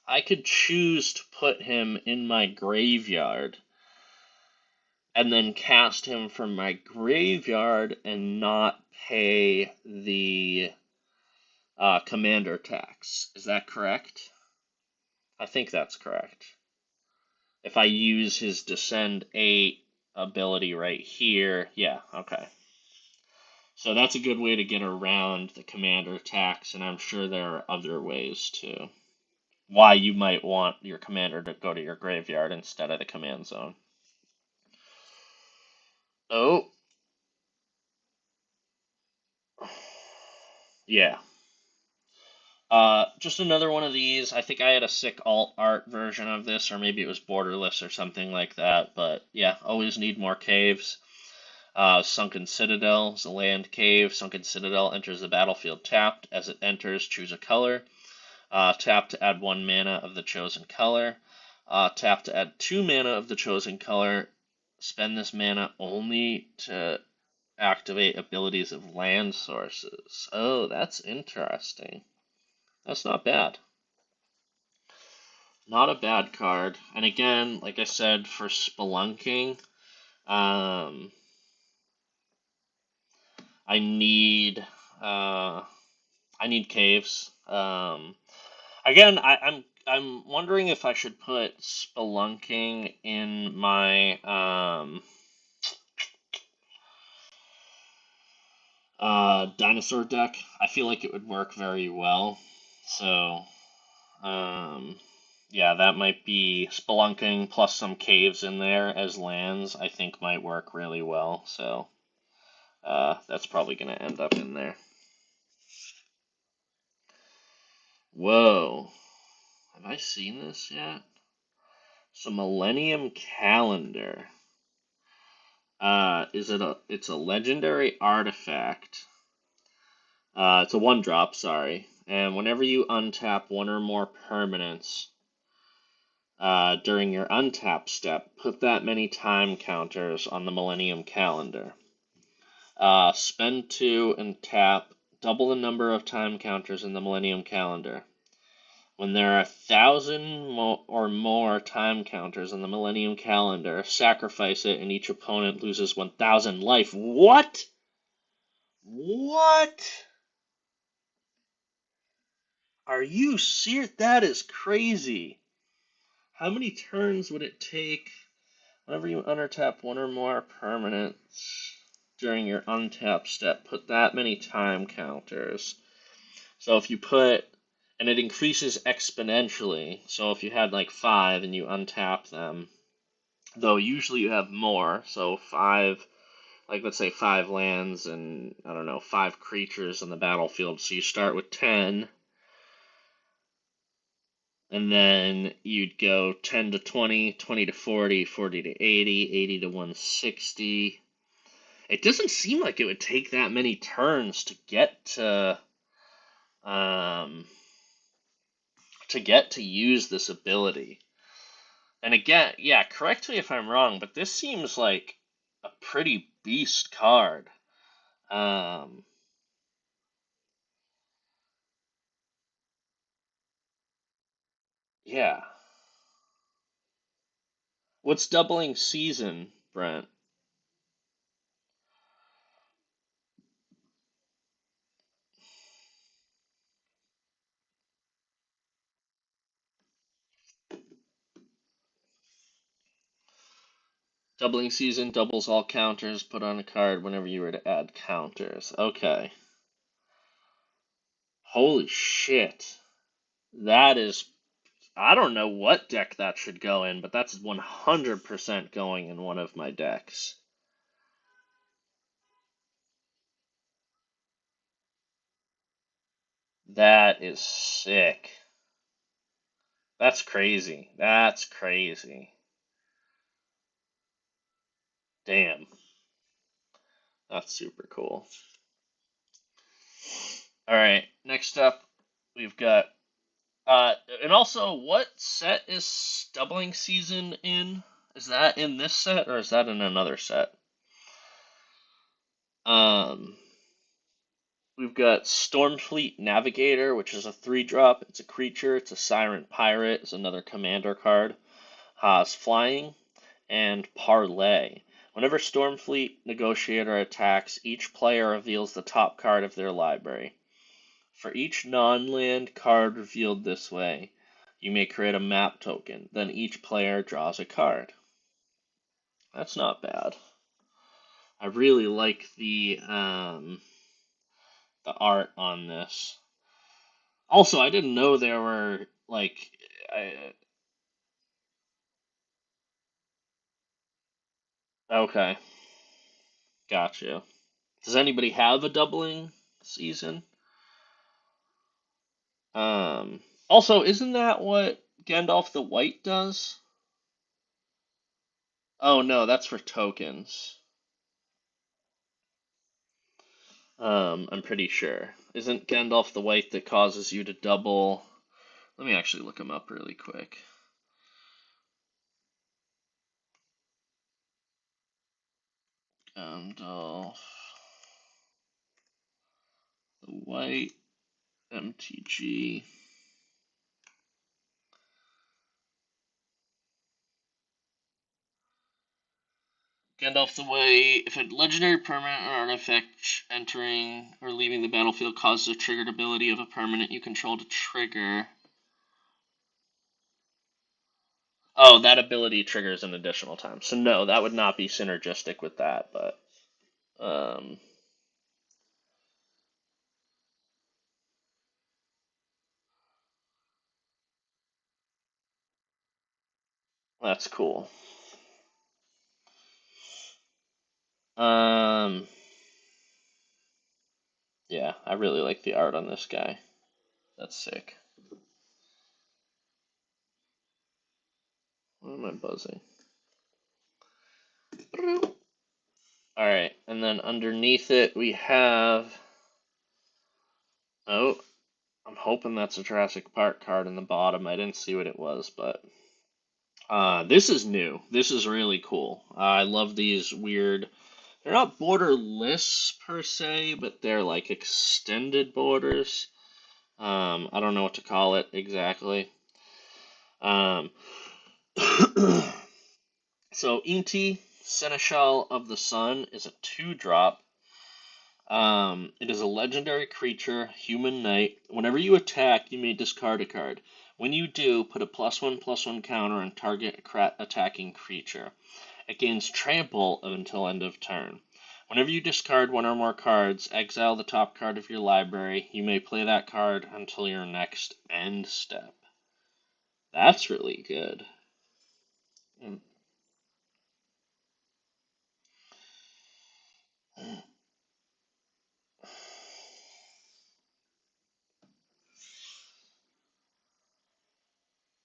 I could choose to put him in my graveyard and then cast him from my graveyard and not pay the commander tax. Is that correct? I think that's correct. If I use his Descend 8 ability right here, yeah, okay. So that's a good way to get around the commander tax, and I'm sure there are other ways too. Why you might want your commander to go to your graveyard instead of the command zone. Oh, yeah. Just another one of these. I think I had a sick alt art version of this, or maybe it was borderless or something like that. But yeah, always need more caves. Sunken Citadel is a land cave. Sunken Citadel enters the battlefield tapped. As it enters, choose a color. Tap to add 1 mana of the chosen color. Tap to add 2 mana of the chosen color. Spend this mana only to activate abilities of land sources. Oh, that's interesting. That's not bad. Not a bad card. And again, like I said, for spelunking, I need uh, I need caves. Again, I'm wondering if I should put spelunking in my dinosaur deck. I feel like it would work very well. So yeah, that might be spelunking plus some caves in there as lands. I think might work really well. So that's probably gonna end up in there. Whoa, have I seen this yet? So Millennium Calendar. It's a legendary artifact. It's a 1-drop, sorry. And whenever you untap one or more permanents during your untap step, put that many time counters on the Millennium Calendar. Spend 2 and tap double the number of time counters in the Millennium Calendar. When there are 1,000 or more time counters on the Millennium Calendar, sacrifice it and each opponent loses 1,000 life. What? What? Are you serious? That is crazy. How many turns would it take whenever you untap one or more permanents during your untap step? Put that many time counters. So if you put, and it increases exponentially. So if you had like 5 and you untap them, though usually you have more, so 5, like let's say 5 lands and I don't know, 5 creatures on the battlefield. So you start with 10, and then you'd go 10 to 20, 20 to 40, 40 to 80, 80 to 160. It doesn't seem like it would take that many turns um, to get to use this ability. And again, yeah, correct me if I'm wrong, but this seems like a pretty beast card. Um, yeah. What's doubling season, Brent? Doubling season doubles all counters put on a card whenever you were to add counters. Okay. Holy shit. That is. I don't know what deck that should go in, but that's 100% going in one of my decks. That is sick. That's crazy. That's crazy. Damn. That's super cool. Alright, next up, we've got And also, what set is doubling season in? Is that in this set or is that in another set? Um, we've got Stormfleet Navigator, which is a 3-drop. It's a creature. It's a Siren Pirate. It's another commander card. Has flying and Parlay. Whenever Stormfleet Negotiator attacks, each player reveals the top card of their library. For each non-land card revealed this way, you may create a map token. Then each player draws a card. That's not bad. I really like the art on this. Also, I didn't know there were like. Okay, gotcha. Does anybody have a doubling season? Um. Also, isn't that what Gandalf the White does? Oh no, that's for tokens. I'm pretty sure. Isn't Gandalf the White that causes you to double? Let me actually look him up really quick. Gandalf the White, MTG. Gandalf the White. If a legendary permanent or artifact entering or leaving the battlefield causes a triggered ability of a permanent you control to trigger. Oh, that ability triggers an additional time. So no, that would not be synergistic with that, but um, that's cool. Um, yeah, I really like the art on this guy. That's sick. Why am I buzzing? Alright, and then underneath it we have. Oh, I'm hoping that's a Jurassic Park card in the bottom. I didn't see what it was, but. This is new. This is really cool. I love these weird. They're not borderless per se, but they're like extended borders. I don't know what to call it exactly. Um, so Inti, Seneschal of the Sun, is a 2-drop. It is a legendary creature, human knight. Whenever you attack, you may discard a card. When you do, put a +1/+1 counter on target attacking creature. It gains trample until end of turn. Whenever you discard one or more cards, exile the top card of your library. You may play that card until your next end step. That's really good. Mm.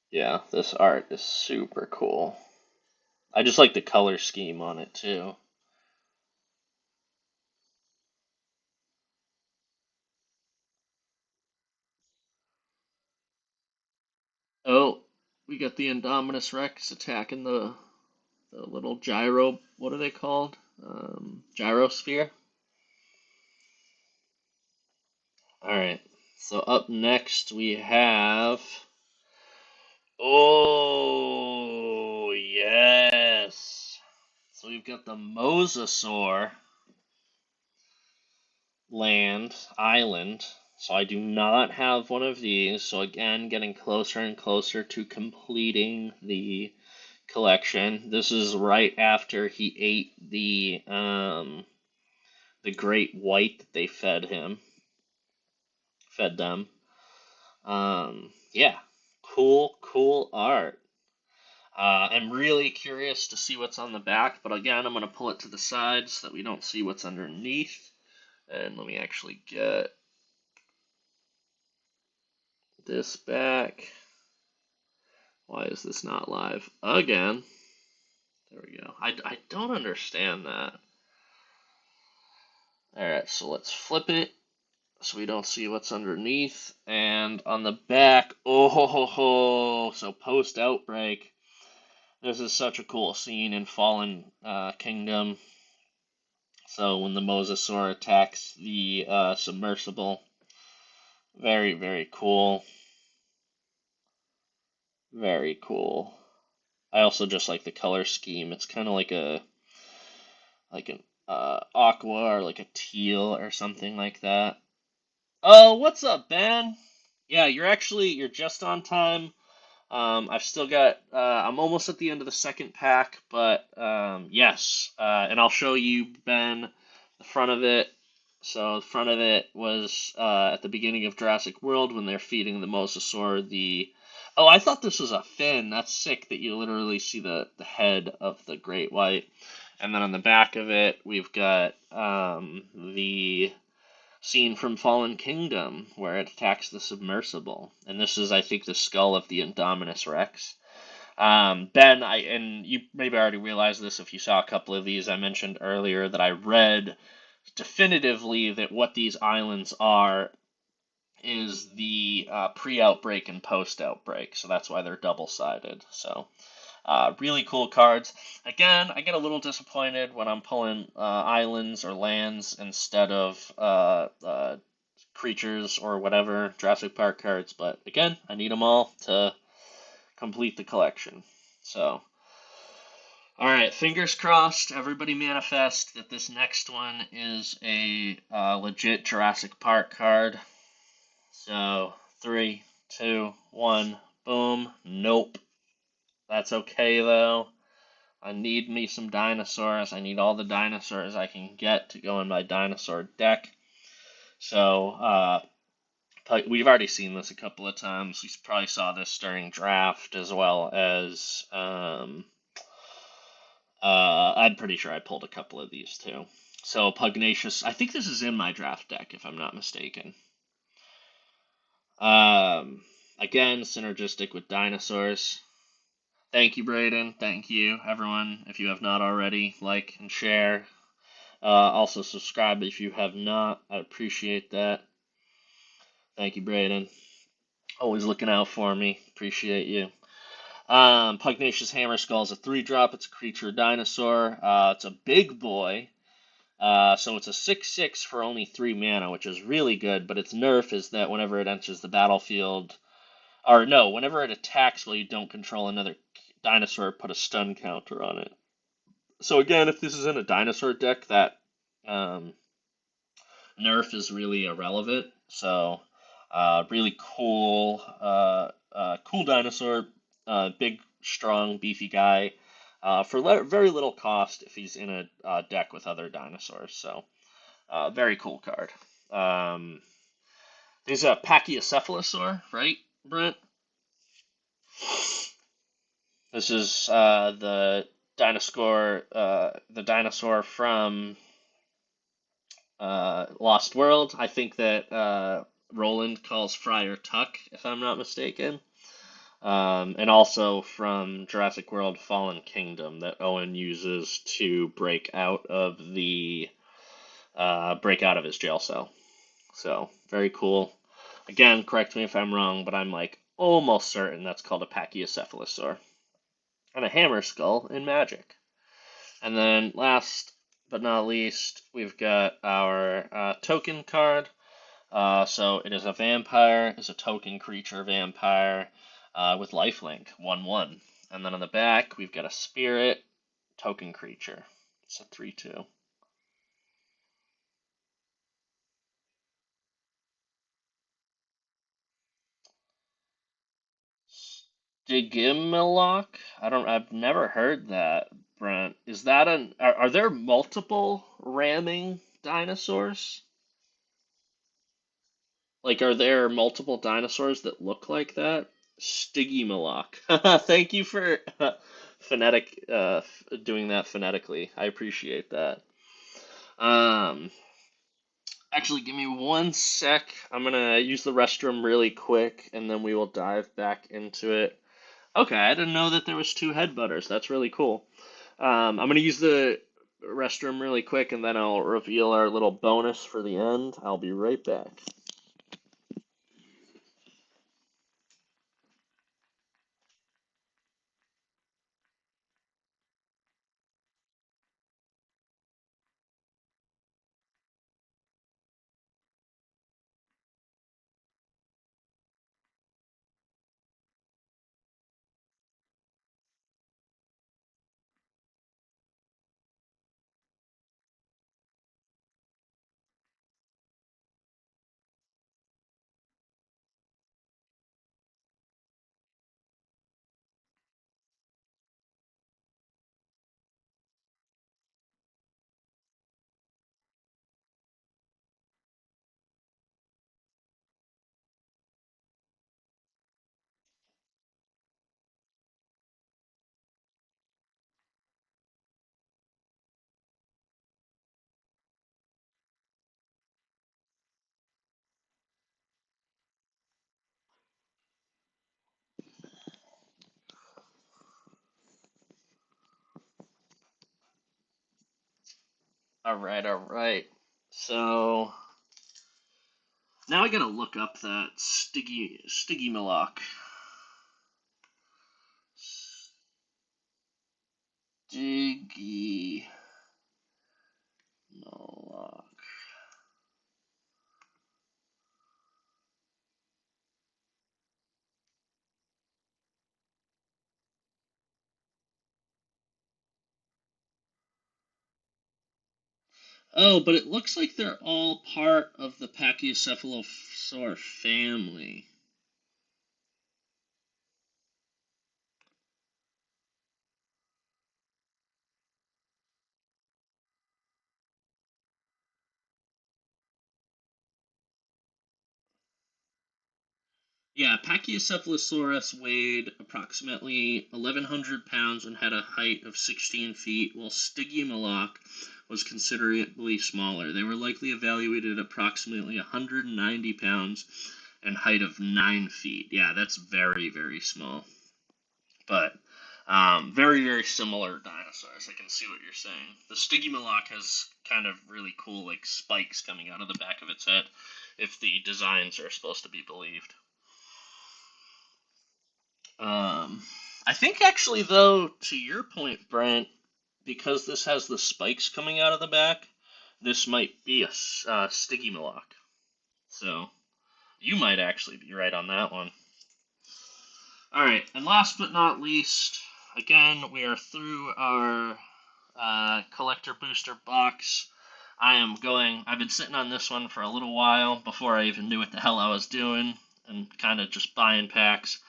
Yeah, this art is super cool. I just like the color scheme on it too. Oh, we got the Indominus Rex attacking the little gyro. What are they called? Gyrosphere. All right. So up next we have. Oh yes. So we've got the Mosasaur land island. So I do not have one of these. So again, getting closer and closer to completing the collection. This is right after he ate the great white that they fed them. Yeah, cool art. I'm really curious to see what's on the back, but again, I'm gonna pull it to the side so that we don't see what's underneath. And let me actually get this back. Why is this not live? Again. There we go. I don't understand that. Alright, so let's flip it. so we don't see what's underneath. And on the back, oh ho ho ho! So post outbreak, this is such a cool scene in Fallen Kingdom. So when the Mosasaur attacks the submersible, very very cool, very cool. I also just like the color scheme. It's kind of like an aqua or like a teal or something like that. Oh, what's up, Ben? Yeah, you're just on time. I've still got, I'm almost at the end of the second pack, but yes, and I'll show you, Ben, the front of it. So the front of it was at the beginning of Jurassic World when they're feeding the mosasaur the. Oh, I thought this was a fin. That's sick that you literally see the head of the great white. And then on the back of it, we've got the scene from Fallen Kingdom where it attacks the submersible. And this is, I think, the skull of the Indominus Rex. Ben, and you maybe already realized this if you saw a couple of these. I mentioned earlier that I read definitively that what these islands are is the pre-outbreak and post-outbreak. So that's why they're double-sided. So really cool cards. Again, I get a little disappointed when I'm pulling islands or lands instead of creatures or whatever Jurassic Park cards, but again, I need them all to complete the collection. So, alright, fingers crossed, everybody manifest that this next one is a legit Jurassic Park card. So, 3, 2, 1, boom. Nope. That's okay though. I need me some dinosaurs. I need all the dinosaurs I can get to go in my dinosaur deck. So, we've already seen this a couple of times. We probably saw this during draft as well as I'm pretty sure I pulled a couple of these too. So Pugnacious, I think this is in my draft deck if I'm not mistaken. Again, synergistic with dinosaurs. Thank you, Braden. Thank you, everyone. If you have not already, like and share. Also subscribe if you have not. I appreciate that. Thank you, Braden. Always looking out for me. Appreciate you. Pugnacious Hammer Skull is a 3-drop. It's a creature dinosaur. It's a big boy. So it's a 6/6 for only 3 mana, which is really good, but its nerf is that whenever it enters the battlefield, or no, whenever it attacks while you don't control another dinosaur, put a stun counter on it. So again, if this is in a dinosaur deck, that um, nerf is really irrelevant. So really cool, cool dinosaur, big, strong, beefy guy. For very little cost if he's in a deck with other dinosaurs. So, very cool card. There's a Pachycephalosaur, right, Brent? This is the dinosaur from Lost World. I think that Roland calls Friar Tuck, if I'm not mistaken. And also from Jurassic World Fallen Kingdom that Owen uses to break out of his jail cell. So very cool. Again, correct me if I'm wrong, but I'm like almost certain that's called a Pachycephalosaur. And a hammer skull in Magic. And then last but not least, we've got our token card. So it is a vampire, it's a token creature vampire with lifelink, 1/1. And then on the back, we've got a spirit token creature. It's a 3/2. Digimilok? I've never heard that, Brent. Is that are there multiple ramming dinosaurs? Like, are there multiple dinosaurs that look like that? Stygimoloch. Thank you for doing that phonetically. I appreciate that. Um, Actually, give me one sec. I'm gonna use the restroom really quick, and then we will dive back into it. Okay, I didn't know that there was 2 headbutters. That's really cool. I'm gonna use the restroom really quick, and then I'll reveal our little bonus for the end. I'll be right back. All right, all right. So now I gotta look up that Stiggy Malak. Stiggy Malak. Oh, but it looks like they're all part of the Pachycephalosaur family. Yeah, Pachycephalosaurus weighed approximately 1,100 pounds and had a height of 16 feet, while Stygimoloch was considerably smaller. They were likely evaluated at approximately 190 pounds and height of 9 feet. Yeah, that's very, very small. But very, very similar dinosaurs. I can see what you're saying. The Stygimoloch has kind of really cool, like, spikes coming out of the back of its head, if the designs are supposed to be believed. I think actually, though, to your point, Brent, because this has the spikes coming out of the back, this might be a Stygimoloch. So you might actually be right on that one. All right, and last but not least, again, we are through our collector booster box. I've been sitting on this one for a little while before I even knew what the hell I was doing and kind of just buying packs.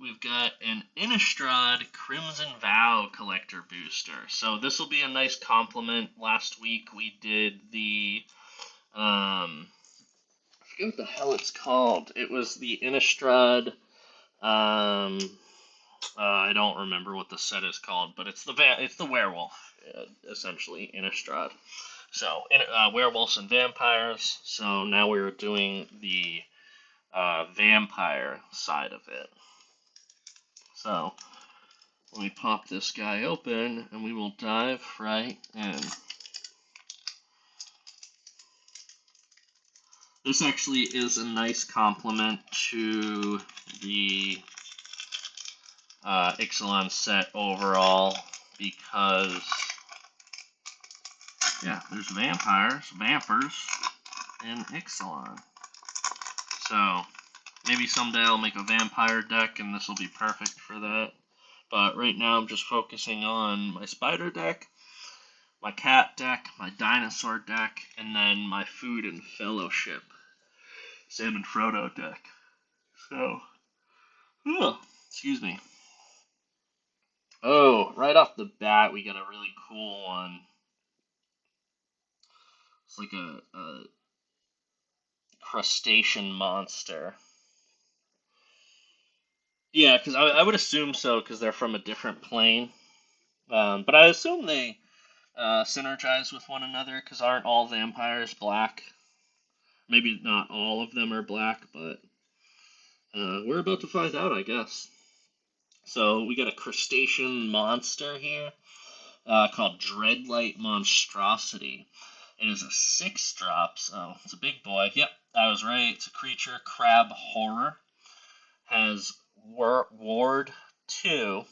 We've got an Innistrad Crimson Vow collector booster. So this will be a nice complement. Last week we did the, I forget what the hell it's called. It was the Innistrad, I don't remember what the set is called, but it's the werewolf, essentially, Innistrad. So, werewolves and vampires. So now we're doing the vampire side of it. So, let me pop this guy open, and we will dive right in. This actually is a nice complement to the Ixalan set overall, because, yeah, there's vampers, in Ixalan. So, maybe someday I'll make a vampire deck, and this will be perfect for that. But right now I'm just focusing on my spider deck, my cat deck, my dinosaur deck, and then my food and fellowship Sam and Frodo deck. So, excuse me. Oh, right off the bat, we got a really cool one. It's like a crustacean monster. Yeah, because I would assume so, because they're from a different plane. But I assume they synergize with one another, because aren't all vampires black? Maybe not all of them are black, but we're about to find out, I guess. So we got a crustacean monster here. called Dreadlight Monstrosity. It is a 6-drop, so it's a big boy. Yep, I was right. It's a creature, crab horror. Has Ward 2.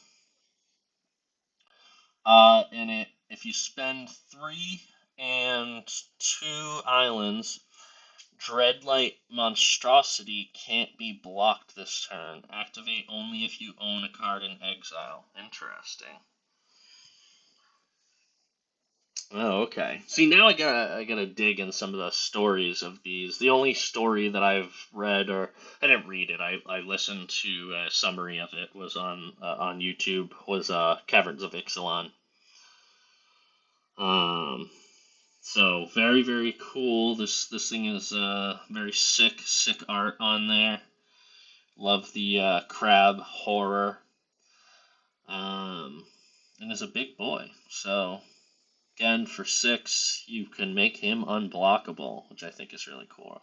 And if you spend 3 and 2 islands, Dreadlight Monstrosity can't be blocked this turn. Activate only if you own a card in exile. Interesting. Oh, okay. See, now I gotta dig in some of the stories of these. The only story that I've read, or I didn't read it, I listened to a summary of it, was on YouTube, was Caverns of Ixalan. Um, so very very cool. This thing is very sick art on there. Love the crab horror. And is a big boy. So again, for 6, you can make him unblockable, which I think is really cool.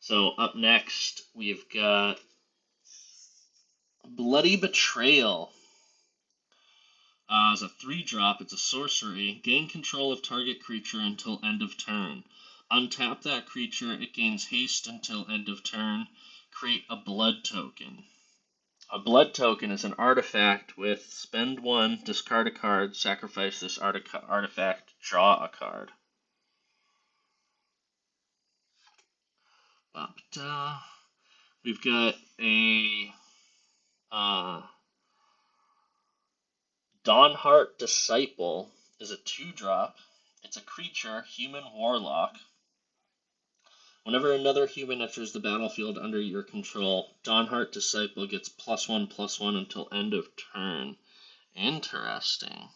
So up next, we've got Bloody Betrayal. As a 3-drop, it's a sorcery. Gain control of target creature until end of turn. Untap that creature, it gains haste until end of turn. Create a blood token. A blood token is an artifact with spend 1, discard a card, sacrifice this artifact, draw a card. We've got a Dawnheart Disciple is a 2-drop. It's a creature, human warlock. Whenever another human enters the battlefield under your control, Dawnheart Disciple gets +1/+1 until end of turn. Interesting.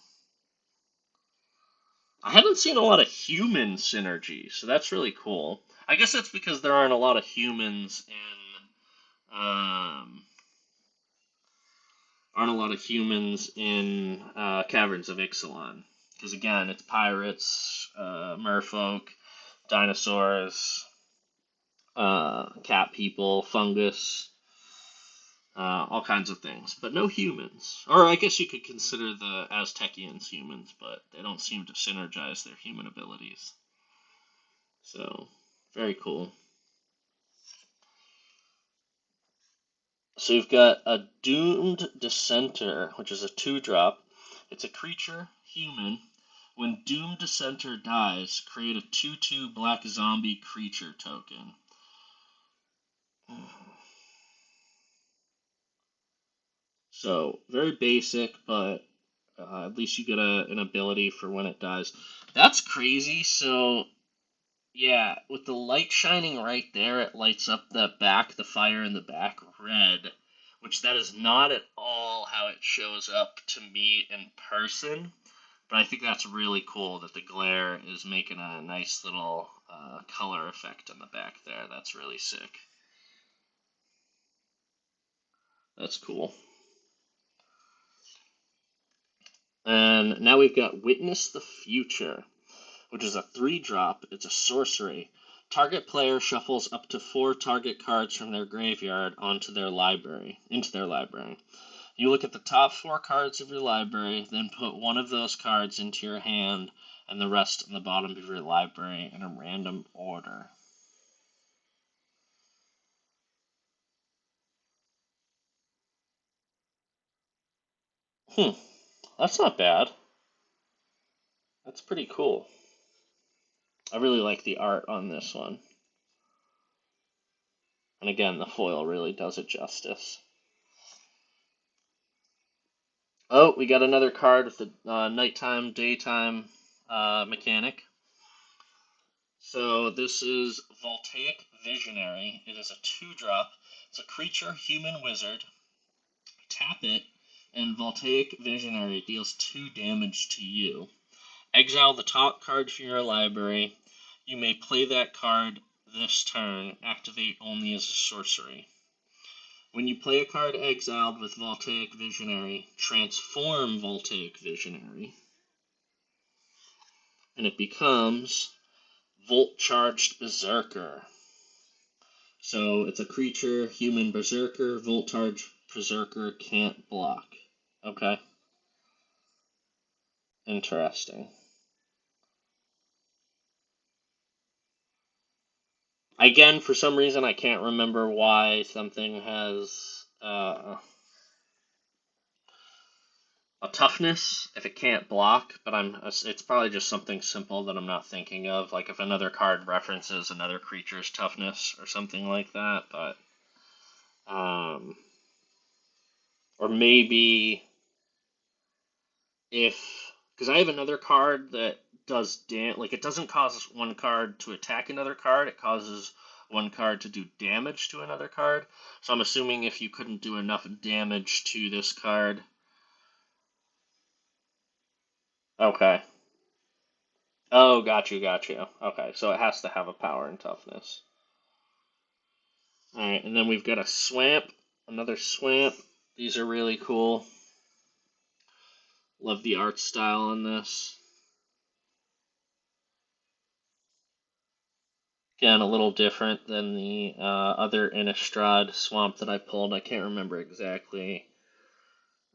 I haven't seen a lot of human synergy, so that's really cool. I guess that's because there aren't a lot of humans in Caverns of Ixalan. Because again, it's pirates, merfolk, dinosaurs, cat people, fungus, all kinds of things, but no humans. Or I guess you could consider the Aztecians humans, but they don't seem to synergize their human abilities. So, very cool. So you've got a Doomed Dissenter, which is a 2-drop. It's a creature, human. When Doomed Dissenter dies, create a 2/2 black zombie creature token. So, very basic, but at least you get an ability for when it dies. That's crazy. So, yeah, with the light shining right there, it lights up the fire in the back red, which that is not at all how it shows up to me in person. But I think that's really cool that the glare is making a nice little color effect on the back there. That's really sick. That's cool. And now we've got Witness the Future, which is a 3-drop. It's a sorcery. Target player shuffles up to 4 target cards from their graveyard into their library. You look at the top 4 cards of your library, then put one of those cards into your hand and the rest in the bottom of your library in a random order. That's not bad. That's pretty cool. I really like the art on this one. And again, the foil really does it justice. Oh, we got another card with the nighttime, daytime mechanic. So this is Voltaic Visionary. It is a 2-drop. It's a creature, human wizard. Tap it, and Voltaic Visionary deals 2 damage to you. Exile the top card from your library. You may play that card this turn. Activate only as a sorcery. When you play a card exiled with Voltaic Visionary, transform Voltaic Visionary, and it becomes Volt Charged Berserker. So it's a creature, human berserker. Volt Charged Berserker can't block. Okay. Interesting. Again, for some reason, I can't remember why something has a toughness if it can't block, but it's probably just something simple that I'm not thinking of, like if another card references another creature's toughness or something like that, but um, or maybe if because I have another card that like it doesn't cause one card to attack another card, it causes one card to do damage to another card. So I'm assuming if you couldn't do enough damage to this card. Okay. Oh, got you. Okay, so it has to have a power and toughness. Alright, and then we've got a swamp, another swamp. These are really cool. Love the art style on this. Again, a little different than the other Innistrad swamp that I pulled. I can't remember exactly.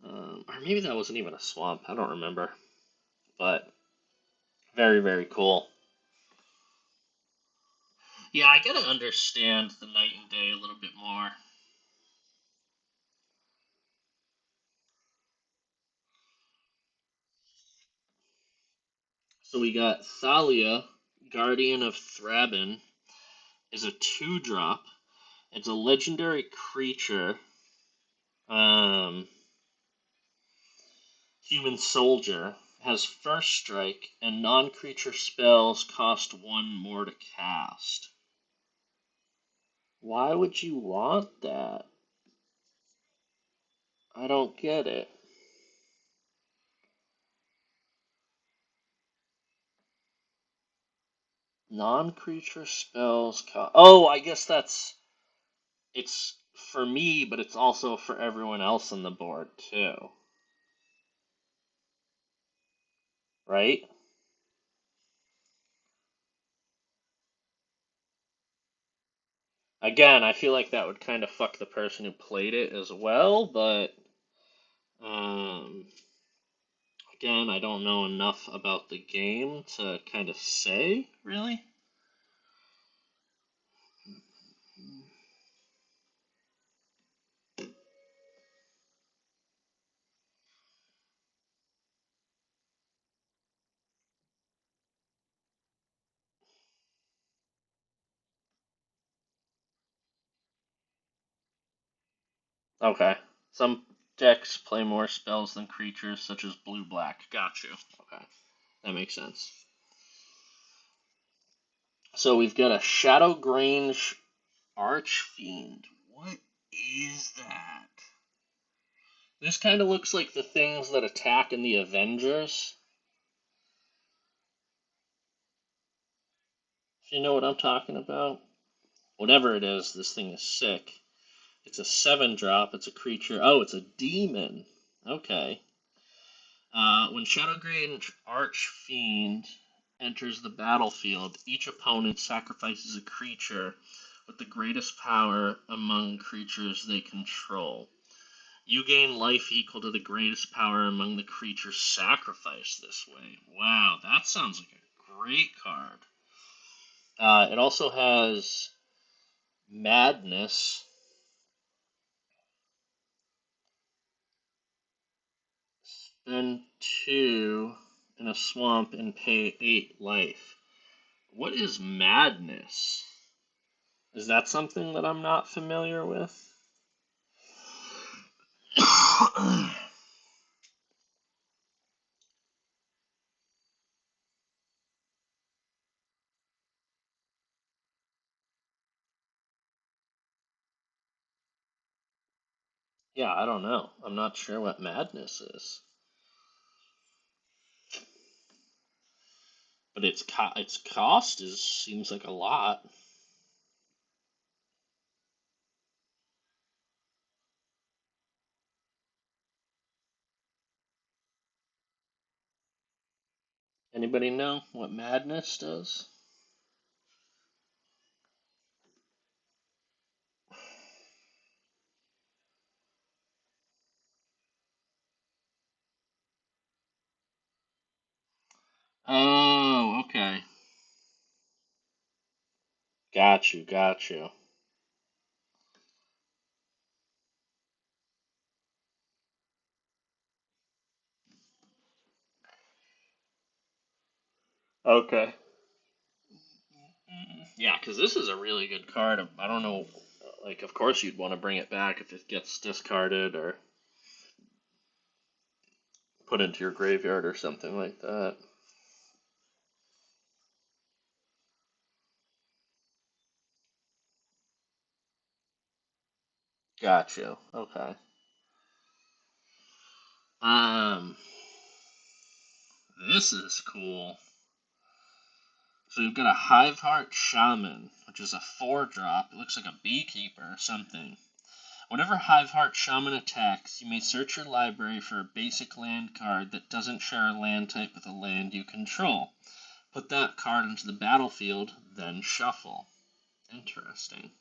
Or maybe that wasn't even a swamp. I don't remember. But very, very cool. Yeah, I gotta understand the night and day a little bit more. So we got Thalia, Guardian of Thraben, is a 2-drop. It's a legendary creature. Um, Human Soldier has first strike, and non-creature spells cost 1 more to cast. Why would you want that? I don't get it. Non-creature spells cost. Oh, I guess it's for me, but it's also for everyone else on the board too, right? Again, I feel like that would kind of fuck the person who played it as well, but um, again, I don't know enough about the game to kind of say, really. Okay. Some decks play more spells than creatures, such as blue-black. Got you. Okay. That makes sense. So we've got a Shadow Grange Archfiend. What is that? This kind of looks like the things that attack in the Avengers. If you know what I'm talking about. Whatever it is, this thing is sick. It's a 7-drop. It's a creature. Oh, it's a demon. Okay. When Shadowgrange Archfiend enters the battlefield, each opponent sacrifices a creature with the greatest power among creatures they control. You gain life equal to the greatest power among the creatures sacrificed this way. Wow, that sounds like a great card. It also has Madness. Spend 2 in a swamp and pay 8 life. What is Madness? Is that something that I'm not familiar with? Yeah, I don't know. I'm not sure what Madness is. But its cost seems like a lot. Anybody know what Madness does? Oh, okay. Got you, got you. Okay. Yeah, because this is a really good card. I don't know, like, of course you'd want to bring it back if it gets discarded or put into your graveyard or something like that. Gotcha. Okay. Um, this is cool. So you've got a Hiveheart Shaman, which is a 4-drop. It looks like a beekeeper or something. Whenever Hiveheart Shaman attacks, you may search your library for a basic land card that doesn't share a land type with a land you control. Put that card into the battlefield, then shuffle. Interesting.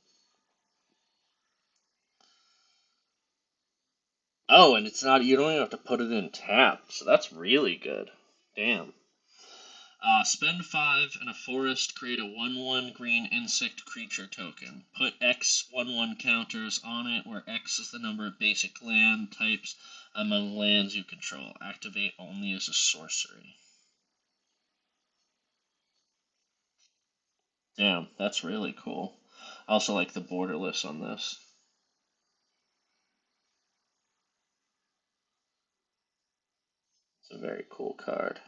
Oh, and it's not, you don't even have to put it in tap, so that's really good. Damn. Spend 5 in a forest, create a 1/1 green insect creature token. Put X 1/1 counters on it, where X is the number of basic land types among lands you control. Activate only as a sorcery. Damn, that's really cool. I also like the borderless on this. It's a very cool card.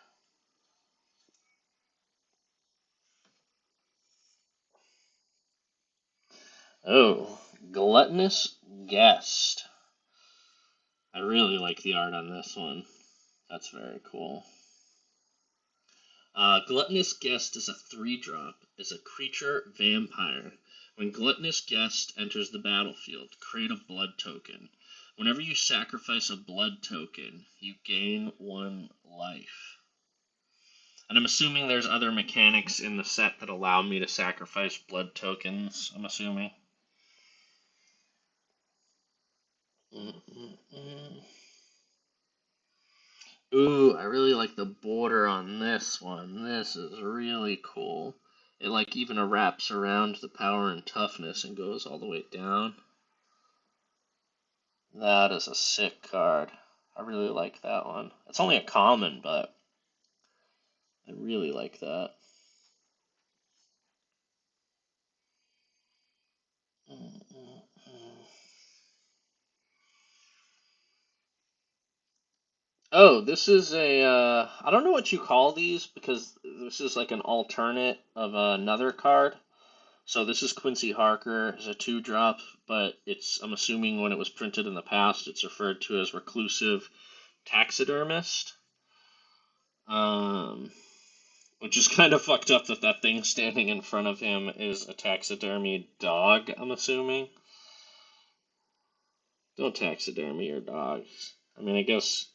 Oh, Gluttonous Guest. I really like the art on this one. That's very cool. Gluttonous Guest is a 3-drop, is a creature vampire. When Gluttonous Guest enters the battlefield, create a blood token. Whenever you sacrifice a blood token, you gain 1 life. And I'm assuming there's other mechanics in the set that allow me to sacrifice blood tokens, I'm assuming. Mm-mm-mm. Ooh, I really like the border on this one. This is really cool. It like even wraps around the power and toughness and goes all the way down. That is a sick card. I really like that one. It's only a common, but I really like that. Oh, this is a, I don't know what you call these because this is like an alternate of another card. So this is Quincy Harker, it's a 2-drop, but I'm assuming when it was printed in the past, it's referred to as Reclusive Taxidermist. Um, which is kind of fucked up that that thing standing in front of him is a taxidermy dog, I'm assuming. Don't taxidermy your dogs. I mean, I guess,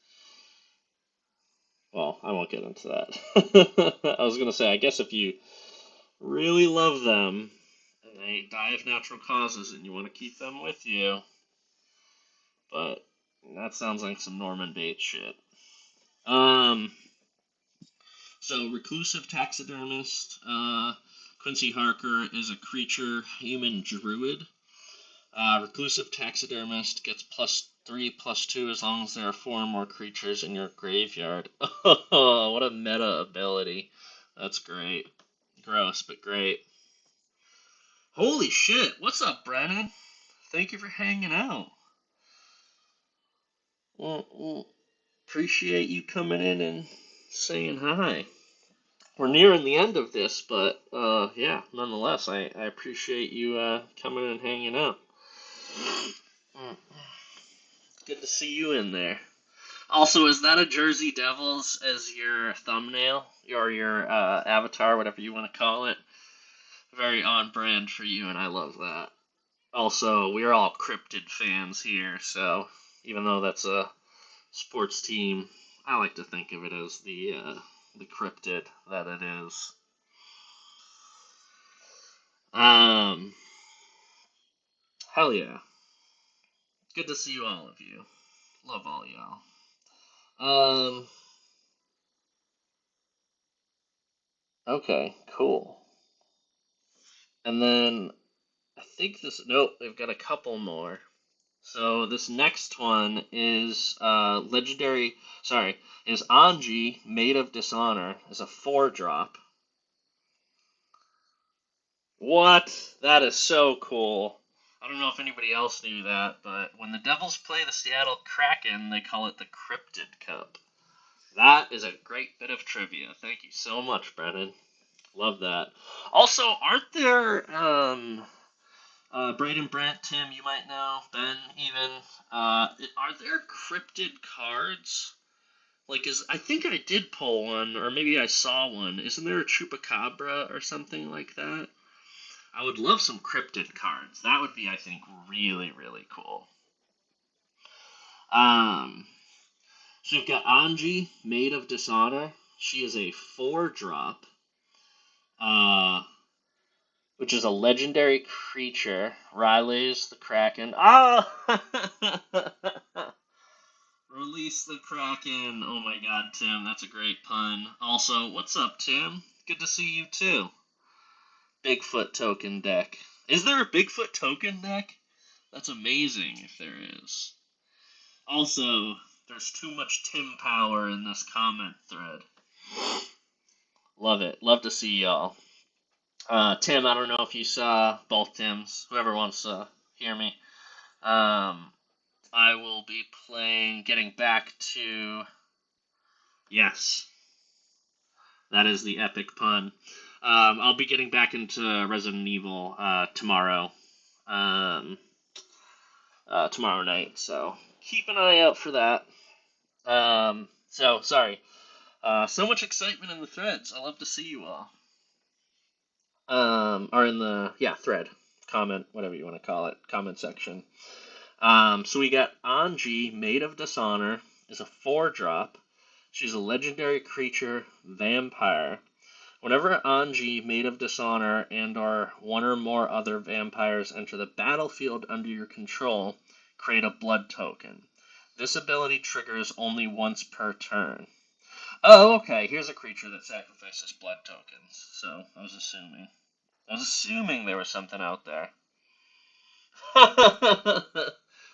well, I won't get into that. I was gonna say, I guess if you really love them and they die of natural causes and you want to keep them with you, but that sounds like some Norman Bates shit. Um, so reclusive taxidermist, Quincy Harker is a creature human druid. Reclusive taxidermist gets +3/+2 as long as there are 4 or more creatures in your graveyard. Oh, what a meta ability. That's great. Gross, but great. Holy shit, what's up, Brennan? Thank you for hanging out. Well, appreciate you coming in and saying hi. We're nearing the end of this, but yeah, nonetheless, I appreciate you coming and hanging out. Good to see you in there. Also, is that a Jersey Devils as your thumbnail or your avatar, whatever you want to call it? Very on brand for you, and I love that. Also, we're all cryptid fans here, so even though that's a sports team, I like to think of it as the cryptid that it is. Um, hell yeah, good to see you all of you. Love all y'all. Um, Okay, cool. And then I think this, nope, they've got a couple more. So this next one is legendary, sorry, is Anji, Maid of Dishonor, is a 4-drop. What? That is so cool. I don't know if anybody else knew that, but when the Devils play the Seattle Kraken, they call it the Cryptid Cup. That is a great bit of trivia. Thank you so much, Brennan. Love that. Also, aren't there Braden, Brent, Tim, you might know, Ben, even. Are there cryptid cards? Like, I think I did pull one, or maybe I saw one. Isn't there a Chupacabra or something like that? I would love some cryptid cards. That would be, I think, really, really cool. Um, so you've got Anji, Maid of Dishonor. She is a 4-drop. Which is a legendary creature. Riley's the Kraken. Ah! Release the Kraken. Oh my god, Tim, that's a great pun. Also, what's up, Tim? Good to see you too. Bigfoot token deck. Is there a Bigfoot token deck? That's amazing if there is. Also, there's too much Tim power in this comment thread. Love it. Love to see y'all. Tim, I don't know if you saw both Tims. Whoever wants to hear me. I will be getting back to, yes, that is the epic pun. I'll be getting back into Resident Evil tomorrow, tomorrow night, so keep an eye out for that. Sorry. So much excitement in the threads. I love to see you all. Or in the, thread, comment, whatever you want to call it, comment section. So we got Anji, Maid of Dishonor, is a 4-drop. She's a legendary creature, vampire. Whenever Anji, Maid of Dishonor, and/or one or more other vampires enter the battlefield under your control, create a blood token. This ability triggers only once per turn. Oh, okay. Here's a creature that sacrifices blood tokens. So I was assuming there was something out there.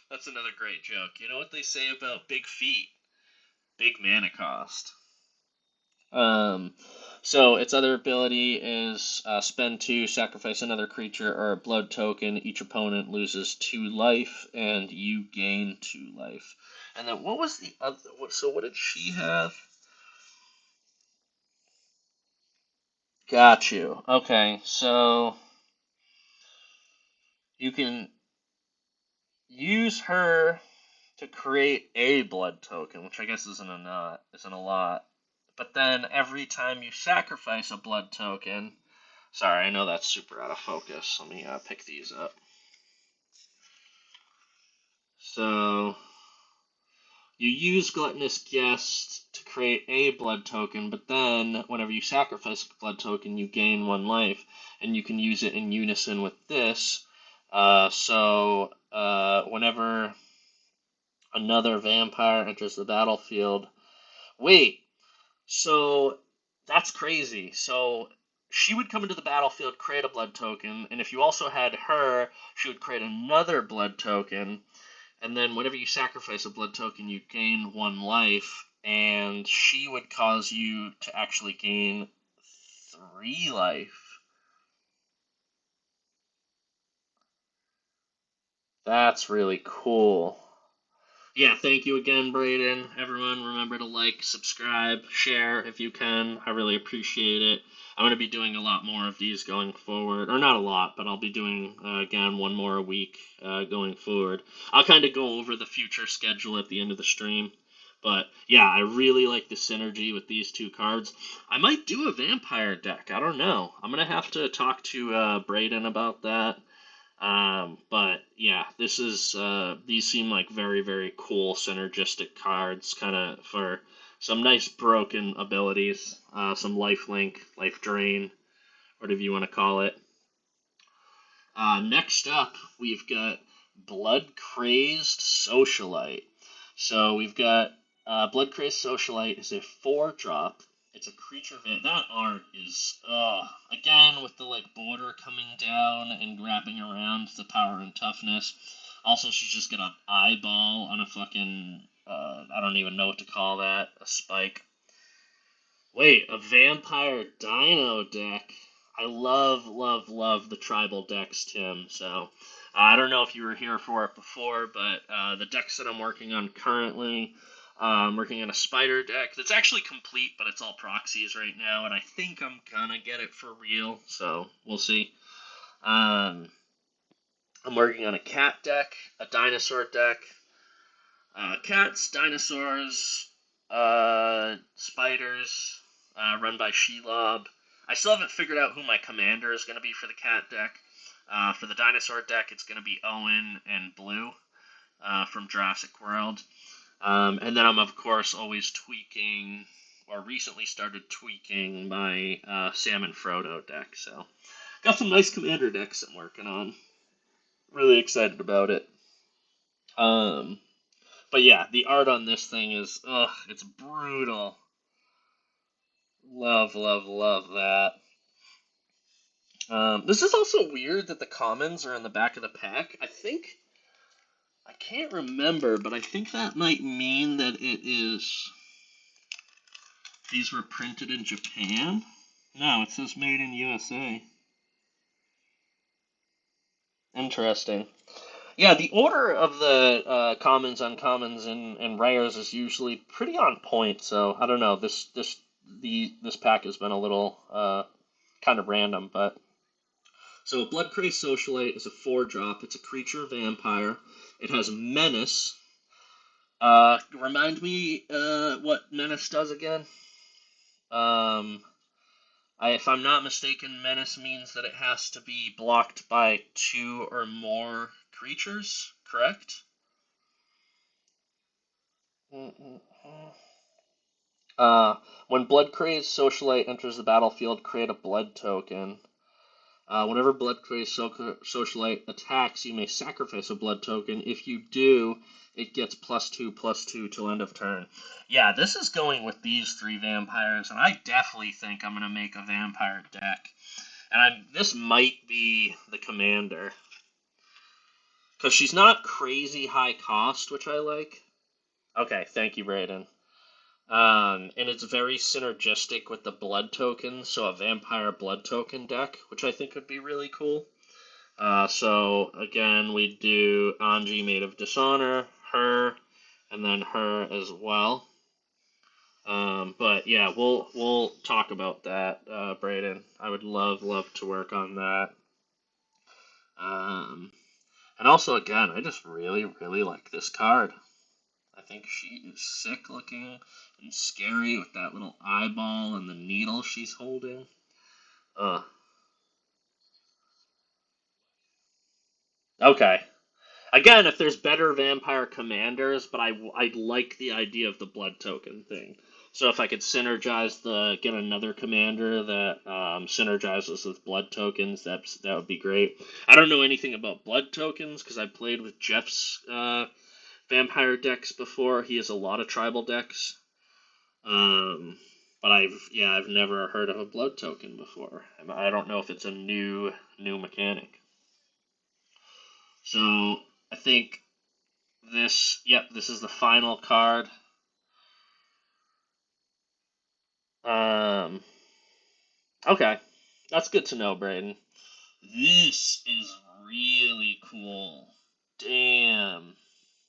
That's another great joke. You know what they say about big feet? Big mana cost. So its other ability is spend 2, sacrifice another creature or a blood token. Each opponent loses 2 life, and you gain 2 life. And then what was the other? So what did she have? Got you. Okay, so you can use her to create a blood token, which I guess isn't a lot. But then every time you sacrifice a blood token, sorry, I know that's super out of focus. Let me pick these up. So you use Gluttonous Guest to create a blood token, but then whenever you sacrifice a blood token, you gain 1 life, and you can use it in unison with this. Whenever another vampire enters the battlefield, wait. So that's crazy. So she would come into the battlefield, create a blood token, and if you also had her, she would create another blood token, and then whenever you sacrifice a blood token, you gain 1 life, and she would cause you to actually gain 3 life. That's really cool. Yeah, thank you again, Braden. Everyone, remember to like, subscribe, share if you can. I really appreciate it. I'm going to be doing a lot more of these going forward. Or not a lot, but I'll be doing, again, 1 more a week going forward. I'll kind of go over the future schedule at the end of the stream. But, yeah, I really like the synergy with these 2 cards. I might do a vampire deck. I don't know. I'm going to have to talk to Braden about that. But yeah, these seem like very, very cool synergistic cards, kind of for some nice broken abilities, some lifelink, life drain, whatever you want to call it. Next up, we've got Blood Crazed Socialite. So we've got Blood Crazed Socialite is a 4-drop. It's a creature van. That art is, again, with the, like, border coming down and wrapping around the power and toughness. Also, she's just got an eyeball on a fucking, I don't even know what to call that, a spike. Wait, a vampire dino deck. I love, love, love the tribal decks, Tim, so I don't know if you were here for it before, but the decks that I'm working on currently, I'm working on a spider deck that's actually complete, but it's all proxies right now, and I think I'm gonna get it for real, so we'll see. Um, I'm working on a cat deck, a dinosaur deck, cats, dinosaurs, spiders, run by Shelob. I still haven't figured out who my commander is going to be for the cat deck. For the dinosaur deck, it's going to be Owen and Blue from Jurassic World. And then I'm, of course, always tweaking, or recently started tweaking my Sam and Frodo deck. So, got some nice commander decks I'm working on. Really excited about it. But yeah, the art on this thing is, it's brutal. Love, love, love that. This is also weird that the commons are in the back of the pack. I can't remember, but I think that might mean that these were printed in Japan? No, it says made in USA. Interesting. Yeah, the order of the commons, uncommons, and rares is usually pretty on point. So I don't know. This pack has been a little kind of random, but so Bloodcrazed Socialite is a 4-drop. It's a creature vampire. It has Menace. Remind me what Menace does again. If I'm not mistaken, Menace means that it has to be blocked by 2 or more creatures. Correct? When Bloodcrazed Socialite enters the battlefield, create a blood token. Whenever Bloodcrazed Socialite attacks, you may sacrifice a blood token. If you do, it gets +2/+2 till end of turn. Yeah, this is going with these 3 vampires, and I definitely think I'm going to make a vampire deck. And this might be the commander. Because she's not crazy high cost, which I like. Okay, thank you, Brayden. And it's very synergistic with the blood tokens, so a vampire blood token deck, which I think would be really cool. So again, we do Anji Maid of Dishonor, her, and then her as well. But yeah, we'll talk about that, Brayden. I would love to work on that. And also again, I just really like this card. I think she is sick looking and scary with that little eyeball and the needle she's holding. Okay. Again, if there's better vampire commanders, but I like the idea of the blood token thing. So if I could get another commander that synergizes with blood tokens, that would be great. I don't know anything about blood tokens because I played with Jeff's vampire decks before. He has a lot of tribal decks. But I've never heard of a blood token before. I don't know if it's a new mechanic. So I think this is the final card. Um, okay, that's good to know, Braden. This is really cool. Damn.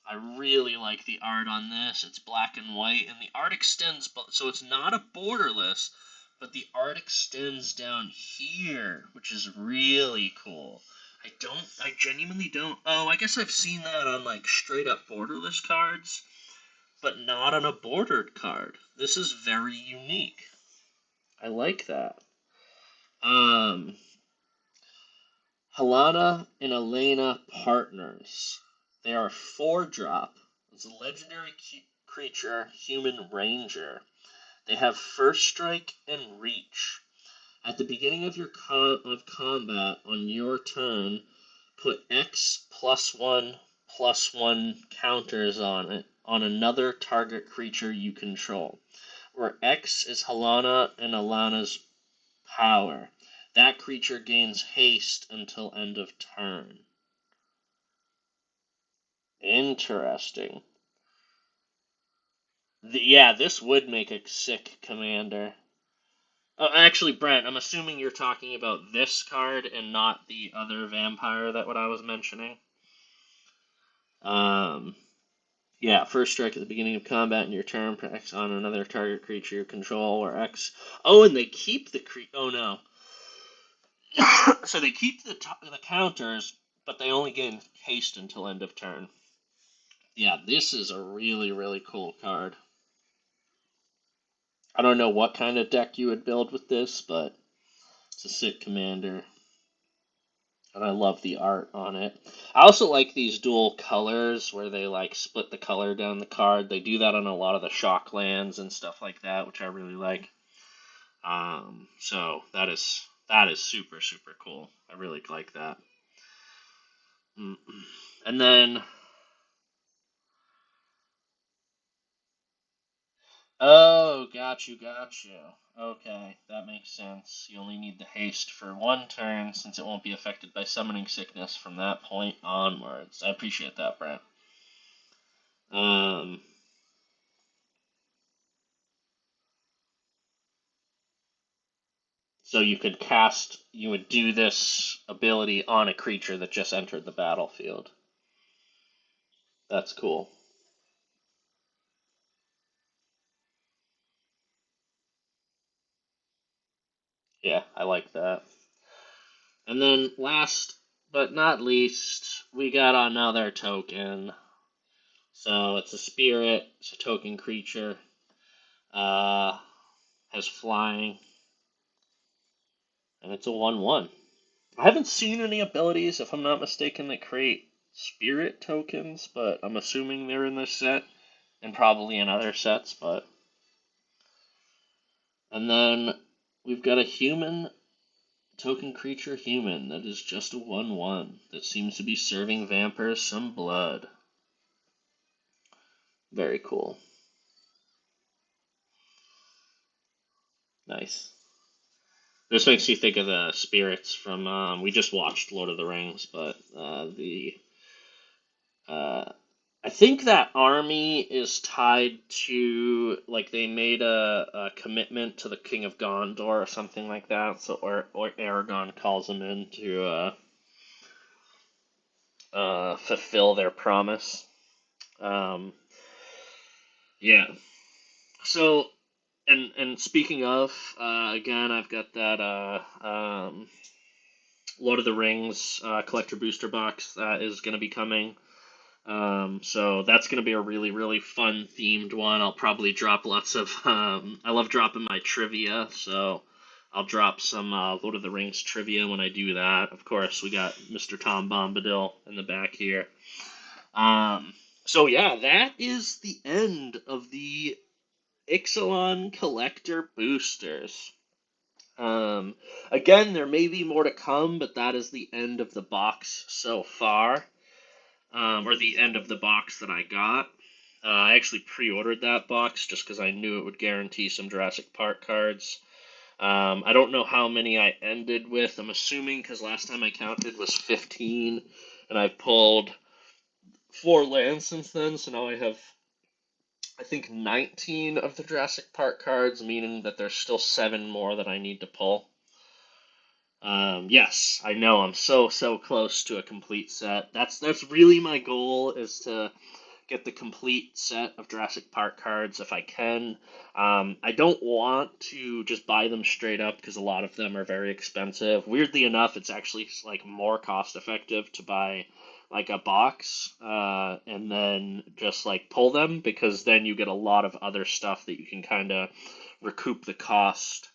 I really like the art on this. It's black and white, and the art extends, so it's not a borderless, but the art extends down here, which is really cool. I genuinely don't. Oh, I guess I've seen that on like straight up borderless cards, but not on a bordered card. This is very unique. I like that. Um, Helena and Elena partners. They are 4-drop. It's a legendary creature, human ranger. They have first strike and reach. At the beginning of your combat on your turn, put X +1/+1 counters on it on another target creature you control. where X is Halana and Alana's power. That creature gains haste until end of turn. Interesting. Yeah, this would make a sick commander. Oh, actually, Brent, I'm assuming you're talking about this card and not the other vampire that what I was mentioning. Um, yeah, first strike at the beginning of combat in your turn, put X on another target creature you control, or X. Oh, and they keep the Oh no. So they keep the counters, but they only gain haste until end of turn. Yeah, this is a really, really cool card. I don't know what kind of deck you would build with this, but it's a sick commander. And I love the art on it. I also like these dual colors where they like split the color down the card. They do that on a lot of the shock lands and stuff like that, which I really like. So that is super super cool. I really like that. And then oh, got you. Okay, that makes sense. You only need the haste for one turn since it won't be affected by summoning sickness from that point onwards. I appreciate that, Brent. Um, so you would do this ability on a creature that just entered the battlefield. That's cool. Yeah, I like that. And then last but not least, we got another token. So it's a spirit, it's a token creature. Uh, has flying, and it's a 1/1. I haven't seen any abilities, if I'm not mistaken, that create spirit tokens, but I'm assuming they're in this set and probably in other sets. But and then we've got a human token creature human that is just a 1/1 that seems to be serving vampires some blood. Very cool. Nice. This makes you think of the spirits from we just watched Lord of the Rings, but the uh, I think that army is tied to like they made a commitment to the King of Gondor or something like that. So or Aragon calls them in to fulfill their promise. Um, yeah. So and speaking of, again, I've got that Lord of the Rings collector booster box that is going to be coming. So that's going to be a really, really fun themed one. I'll probably drop lots of. I love dropping my trivia, so I'll drop some Lord of the Rings trivia when I do that. Of course, we got Mr. Tom Bombadil in the back here. Um, so yeah, that is the end of the Ixalan collector boosters. Um, Again, there may be more to come, but that is the end of the box so far, or the end of the box that I got. I actually pre-ordered that box just because I knew it would guarantee some Jurassic Park cards. I don't know how many I ended with. I'm assuming because last time I counted was 15, and I've pulled 4 lands since then, so now I have, I think, 19 of the Jurassic Park cards, meaning that there's still 7 more that I need to pull. Yes, I know I'm so close to a complete set. That's really my goal is to get the complete set of Jurassic Park cards if I can. I don't want to just buy them straight up because a lot of them are very expensive. Weirdly enough, it's actually like more cost effective to buy like a box and then just like pull them because then you get a lot of other stuff that you can kind of recoup the cost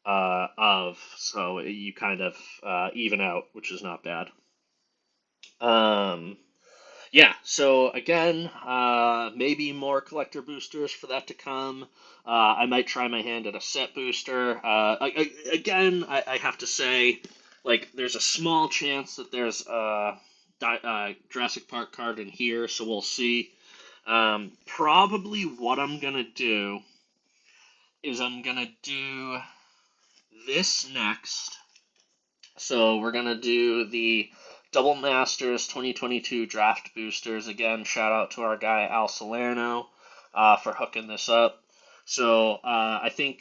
of, so you kind of even out, which is not bad. Um, yeah, so again, maybe more collector boosters for that to come. I might try my hand at a set booster. Again, I have to say, like, there's a small chance that there's a Jurassic Park card in here, so we'll see. Probably what I'm gonna do is I'm going to do this next. So we're going to do the Double Masters 2022 Draft Boosters. Again, shout out to our guy Al Salerno for hooking this up. So I think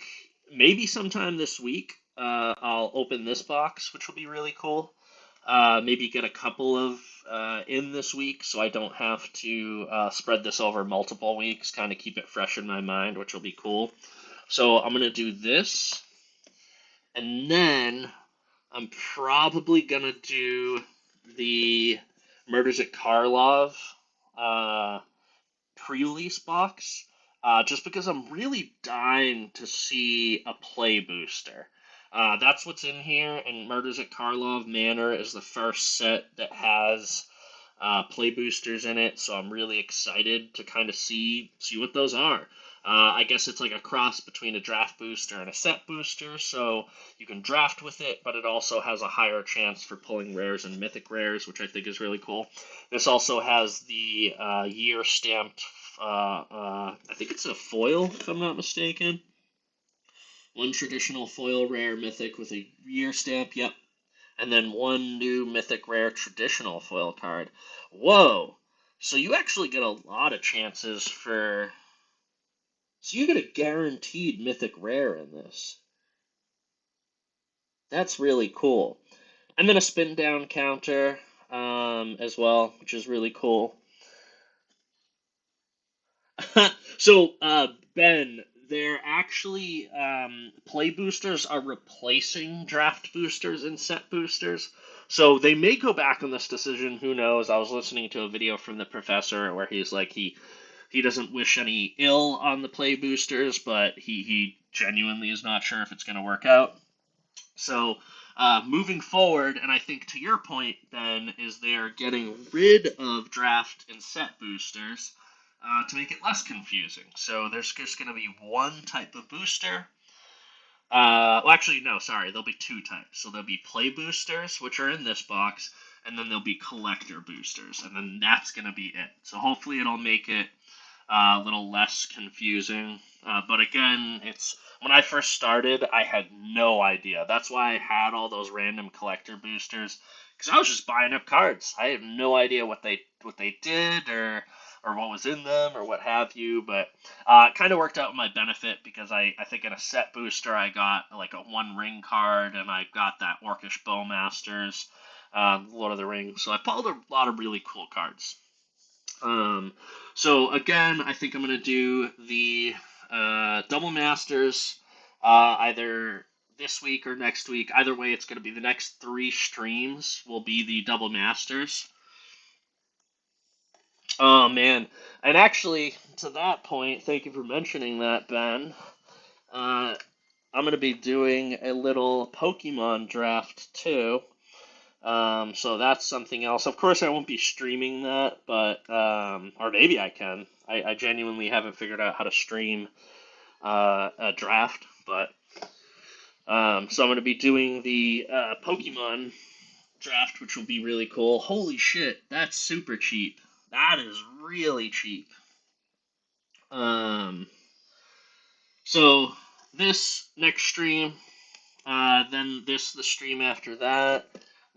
maybe sometime this week I'll open this box, which will be really cool. Maybe get a couple of in this week so I don't have to spread this over multiple weeks, kind of keep it fresh in my mind, which will be cool. So I'm going to do this, and then I'm probably going to do the Murders at Karlov pre-release box, just because I'm really dying to see a play booster. That's what's in here, and Murders at Karlov Manor is the first set that has play boosters in it, so I'm really excited to kind of see what those are. I guess it's like a cross between a draft booster and a set booster, so you can draft with it, but it also has a higher chance for pulling rares and mythic rares, which I think is really cool. This also has the year stamped, I think it's a foil, if I'm not mistaken. One traditional foil rare mythic with a year stamp, yep. And then one new mythic rare traditional foil card. Whoa! So you actually get a lot of chances for... So you get a guaranteed mythic rare in this. That's really cool. And then a spin down counter as well, which is really cool. So, Ben, they're actually play boosters are replacing draft boosters and set boosters. So they may go back on this decision. Who knows? I was listening to a video from the professor where he's like he doesn't wish any ill on the play boosters, but he genuinely is not sure if it's going to work out. So moving forward, and I think to your point, Ben, is they're getting rid of draft and set boosters to make it less confusing. So there's just going to be one type of booster. Well, actually, no, sorry. There'll be two types. So there'll be play boosters, which are in this box, and then there'll be collector boosters, and then that's going to be it. So hopefully it'll make it a little less confusing. But again, it's when I first started, I had no idea. That's why I had all those random collector boosters, because I was just buying up cards. I had no idea what they did or what was in them or what have you. But it kind of worked out in my benefit because I think in a set booster I got like a one ring card, and I got that Orcish Bowmasters, Lord of the Rings. So I pulled a lot of really cool cards. So again, I think I'm going to do the Double Masters either this week or next week. Either way, it's going to be the next 3 streams will be the Double Masters. Oh, man. And actually, to that point, thank you for mentioning that, Ben. I'm going to be doing a little Pokemon draft, too. So that's something else. Of course, I won't be streaming that, but or maybe I can. I genuinely haven't figured out how to stream a draft, but so I'm going to be doing the Pokemon draft, which will be really cool. Holy shit, that's super cheap. That is really cheap. So this next stream, then the stream after that.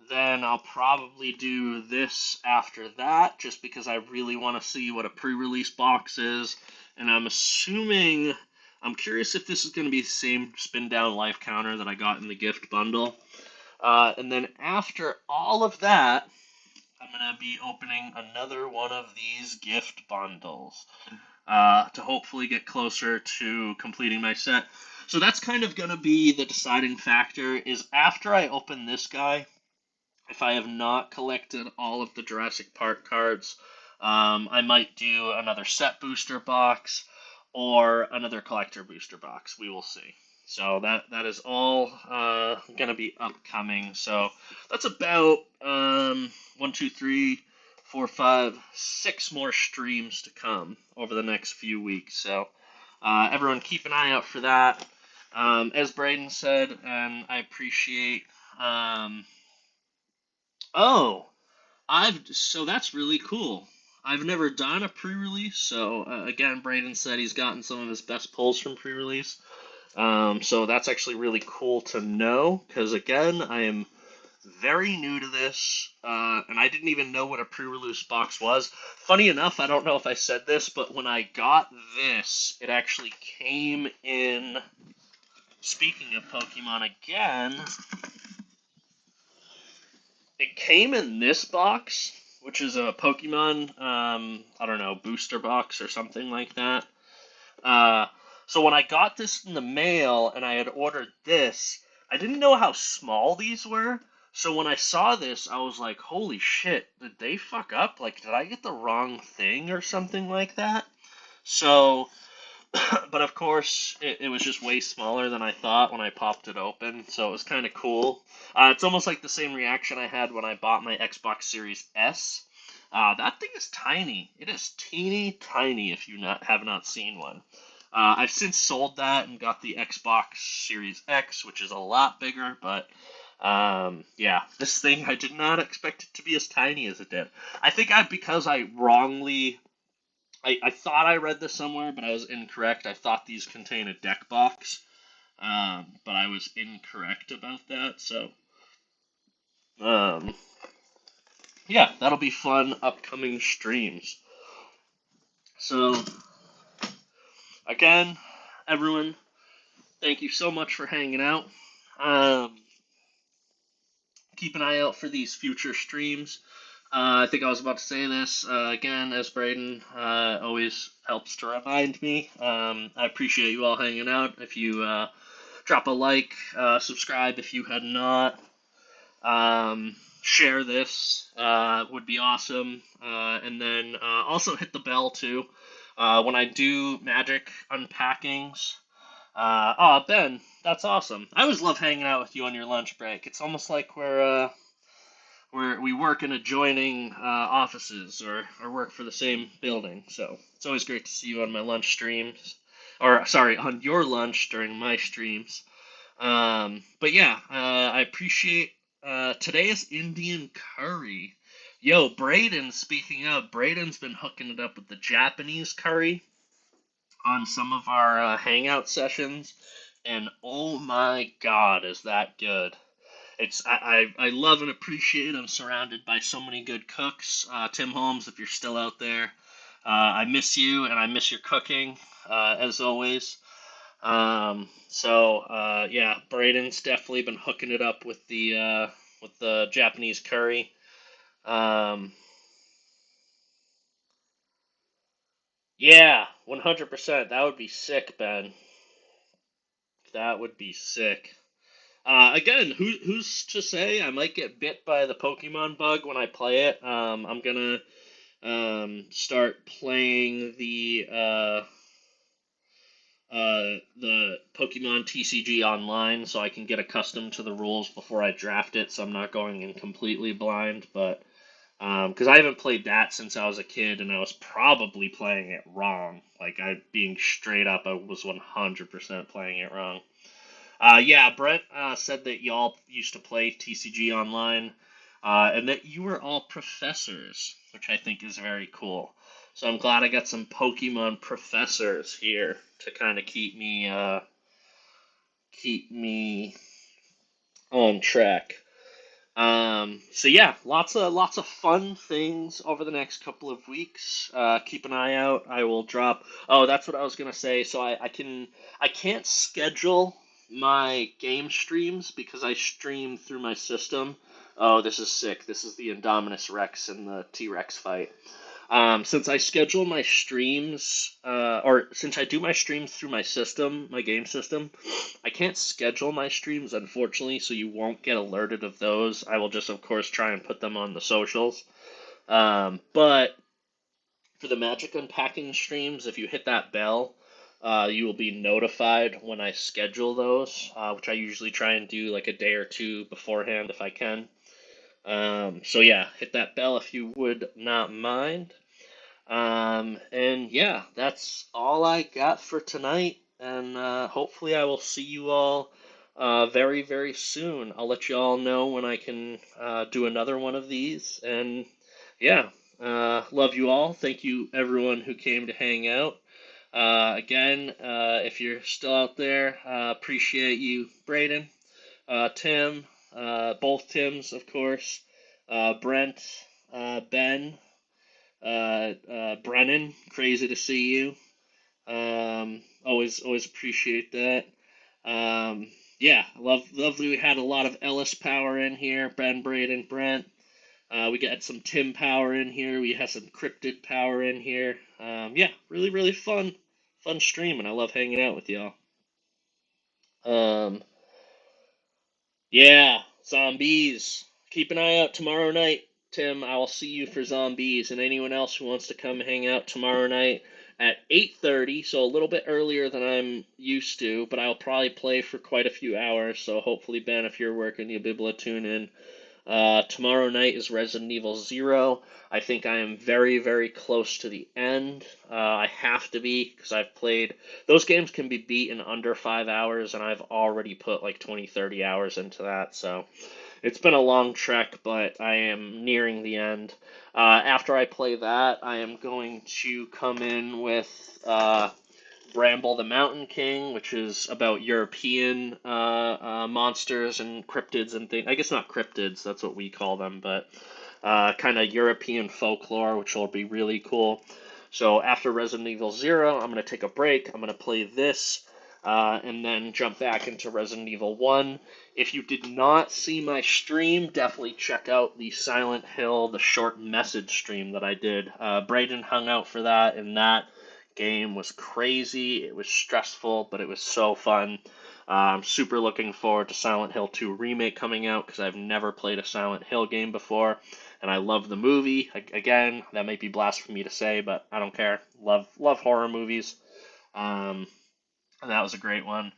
Then I'll probably do this after that, just because I really want to see what a pre-release box is. And I'm curious if this is going to be the same spin down life counter that I got in the gift bundle. And then after all of that, I'm going to be opening another one of these gift bundles to hopefully get closer to completing my set. So that's kind of going to be the deciding factor, is after I open this guy, if I have not collected all of the Jurassic Park cards, I might do another set booster box or another collector booster box. We will see. So that is all going to be upcoming. So that's about 1, 2, 3, 4, 5, 6 more streams to come over the next few weeks. So everyone keep an eye out for that. As Braden said, and I appreciate... Oh, so that's really cool. I've never done a pre-release, so again, Braden said he's gotten some of his best pulls from pre-release. So that's actually really cool to know because, again, I am very new to this, and I didn't even know what a pre-release box was. Funny enough, I don't know if I said this, but when I got this, it actually came in. Speaking of Pokemon again, it came in this box, which is a Pokemon, I don't know, booster box or something like that. Uh, so when I got this in the mail and I had ordered this, I didn't know how small these were. So when I saw this, I was like, holy shit, did they fuck up? Like, did I get the wrong thing or something like that? So, but of course, it was just way smaller than I thought when I popped it open, so it was kind of cool. It's almost like the same reaction I had when I bought my Xbox Series S. That thing is tiny. It is teeny tiny if you have not seen one. I've since sold that and got the Xbox Series X, which is a lot bigger, but yeah, this thing I did not expect it to be as tiny as it did. I think because I wrongly I thought I read this somewhere, but I was incorrect. I thought these contain a deck box, but I was incorrect about that. So, um, yeah, that'll be fun upcoming streams. So, again, everyone, thank you so much for hanging out. Um, keep an eye out for these future streams. I think I was about to say this again, as Braden always helps to remind me. I appreciate you all hanging out. If you drop a like, subscribe if you had not. Share this would be awesome. And then also hit the bell too. When I do magic unpackings. Oh, Ben, that's awesome. I always love hanging out with you on your lunch break. It's almost like we work in adjoining offices or work for the same building. So it's always great to see you on my lunch streams. Or, sorry, on your lunch during my streams. But yeah, I appreciate today's Indian curry. Yo, Braden, speaking of, Braden's been hooking it up with the Japanese curry on some of our hangout sessions, and oh my god, is that good. I love and appreciate. I'm surrounded by so many good cooks. Tim Holmes, if you're still out there, I miss you and I miss your cooking as always. Yeah, Braden's definitely been hooking it up with the Japanese curry. Um, yeah, 100%. That would be sick, Ben. That would be sick. Again, who's to say I might get bit by the Pokemon bug when I play it? I'm gonna start playing the Pokemon TCG online so I can get accustomed to the rules before I draft it, so I'm not going in completely blind. But because I haven't played that since I was a kid, and I was probably playing it wrong. Like being straight up, I was 100% playing it wrong. Yeah, Brett said that y'all used to play TCG online, and that you were all professors, which I think is very cool. So I'm glad I got some Pokemon professors here to kind of keep me on track. So yeah, lots of fun things over the next couple of weeks. Keep an eye out. I will drop. Oh, that's what I was gonna say. So I can't schedule my game streams because I stream through my system. Oh, this is sick. This is the Indominus Rex and the T-Rex fight. Since I schedule my streams, or since I do my streams through my system, my game system, I can't schedule my streams, unfortunately, so you won't get alerted of those. I will just, of course, try and put them on the socials. But for the Magic Unpacking streams, if you hit that bell, you will be notified when I schedule those, which I usually try and do like a day or two beforehand if I can. So yeah, hit that bell if you would not mind. And yeah, that's all I got for tonight. And hopefully, I will see you all very, very soon. I'll let you all know when I can do another one of these. And yeah, love you all. Thank you, everyone who came to hang out. Again, if you're still out there, appreciate you, Braden, Tim, both Tims, of course, Brent, Ben, Brennan. Crazy to see you. Always appreciate that. Yeah, lovely. We had a lot of Ellis power in here. Ben, Braden, Brent. We got some Tim power in here. We had some Cryptid power in here. Yeah, really fun stream, and I love hanging out with y'all. Um, yeah, zombies. Keep an eye out tomorrow night, Tim. I will see you for zombies, and anyone else who wants to come hang out tomorrow night at 8:30, so a little bit earlier than I'm used to, but I'll probably play for quite a few hours. So hopefully, Ben, if you're working, you'll be able to tune in. Tomorrow night is Resident Evil Zero. I think I am very close to the end. I have to be, because I've played. Those games can be beat in under 5 hours, and I've already put like 20, 30 hours into that, so it's been a long trek, but I am nearing the end. After I play that, I am going to come in with Bramble the Mountain King, which is about European monsters and cryptids and things. I guess not cryptids, that's what we call them, but kind of European folklore, which will be really cool. So after Resident Evil Zero, I'm going to take a break. I'm going to play this, and then jump back into Resident Evil 1. If you did not see my stream, definitely check out the Silent Hill, the short message stream that I did. Braden hung out for that, and that game was crazy. It was stressful, but it was so fun. I'm super looking forward to Silent Hill 2 Remake coming out because I've never played a Silent Hill game before, and I love the movie. Again, that might be blasphemy to say, but I don't care. Love horror movies. And that was a great one.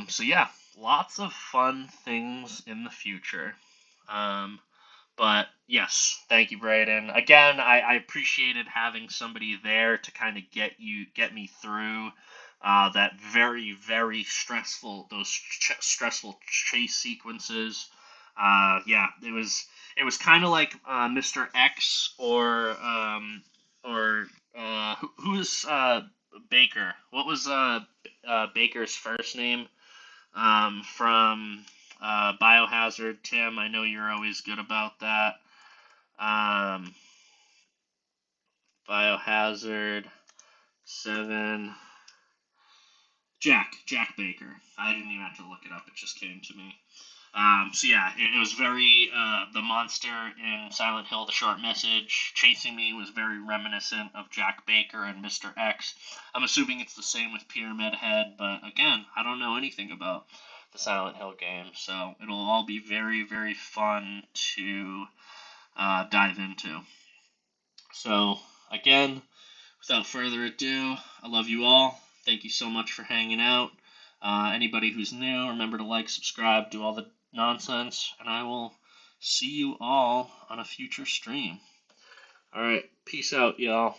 So yeah, lots of fun things in the future. Um, but yes, thank you, Braden. Again, I appreciated having somebody there to kind of get me through that very stressful stressful chase sequences. Yeah, it was kind of like Mr. X or who's Baker. What was Baker's first name? From Biohazard, Tim. I know you're always good about that. Um, Biohazard 7. Jack Baker. I didn't even have to look it up, it just came to me. So yeah, it was very, the monster in Silent Hill, the short message, chasing me was very reminiscent of Jack Baker and Mr. X. I'm assuming it's the same with Pyramid Head, but again, I don't know anything about the Silent Hill game, so it'll all be very fun to dive into. So, again, without further ado, I love you all. Thank you so much for hanging out. Anybody who's new, remember to like, subscribe, do all the nonsense, and I will see you all on a future stream. Alright, peace out, y'all.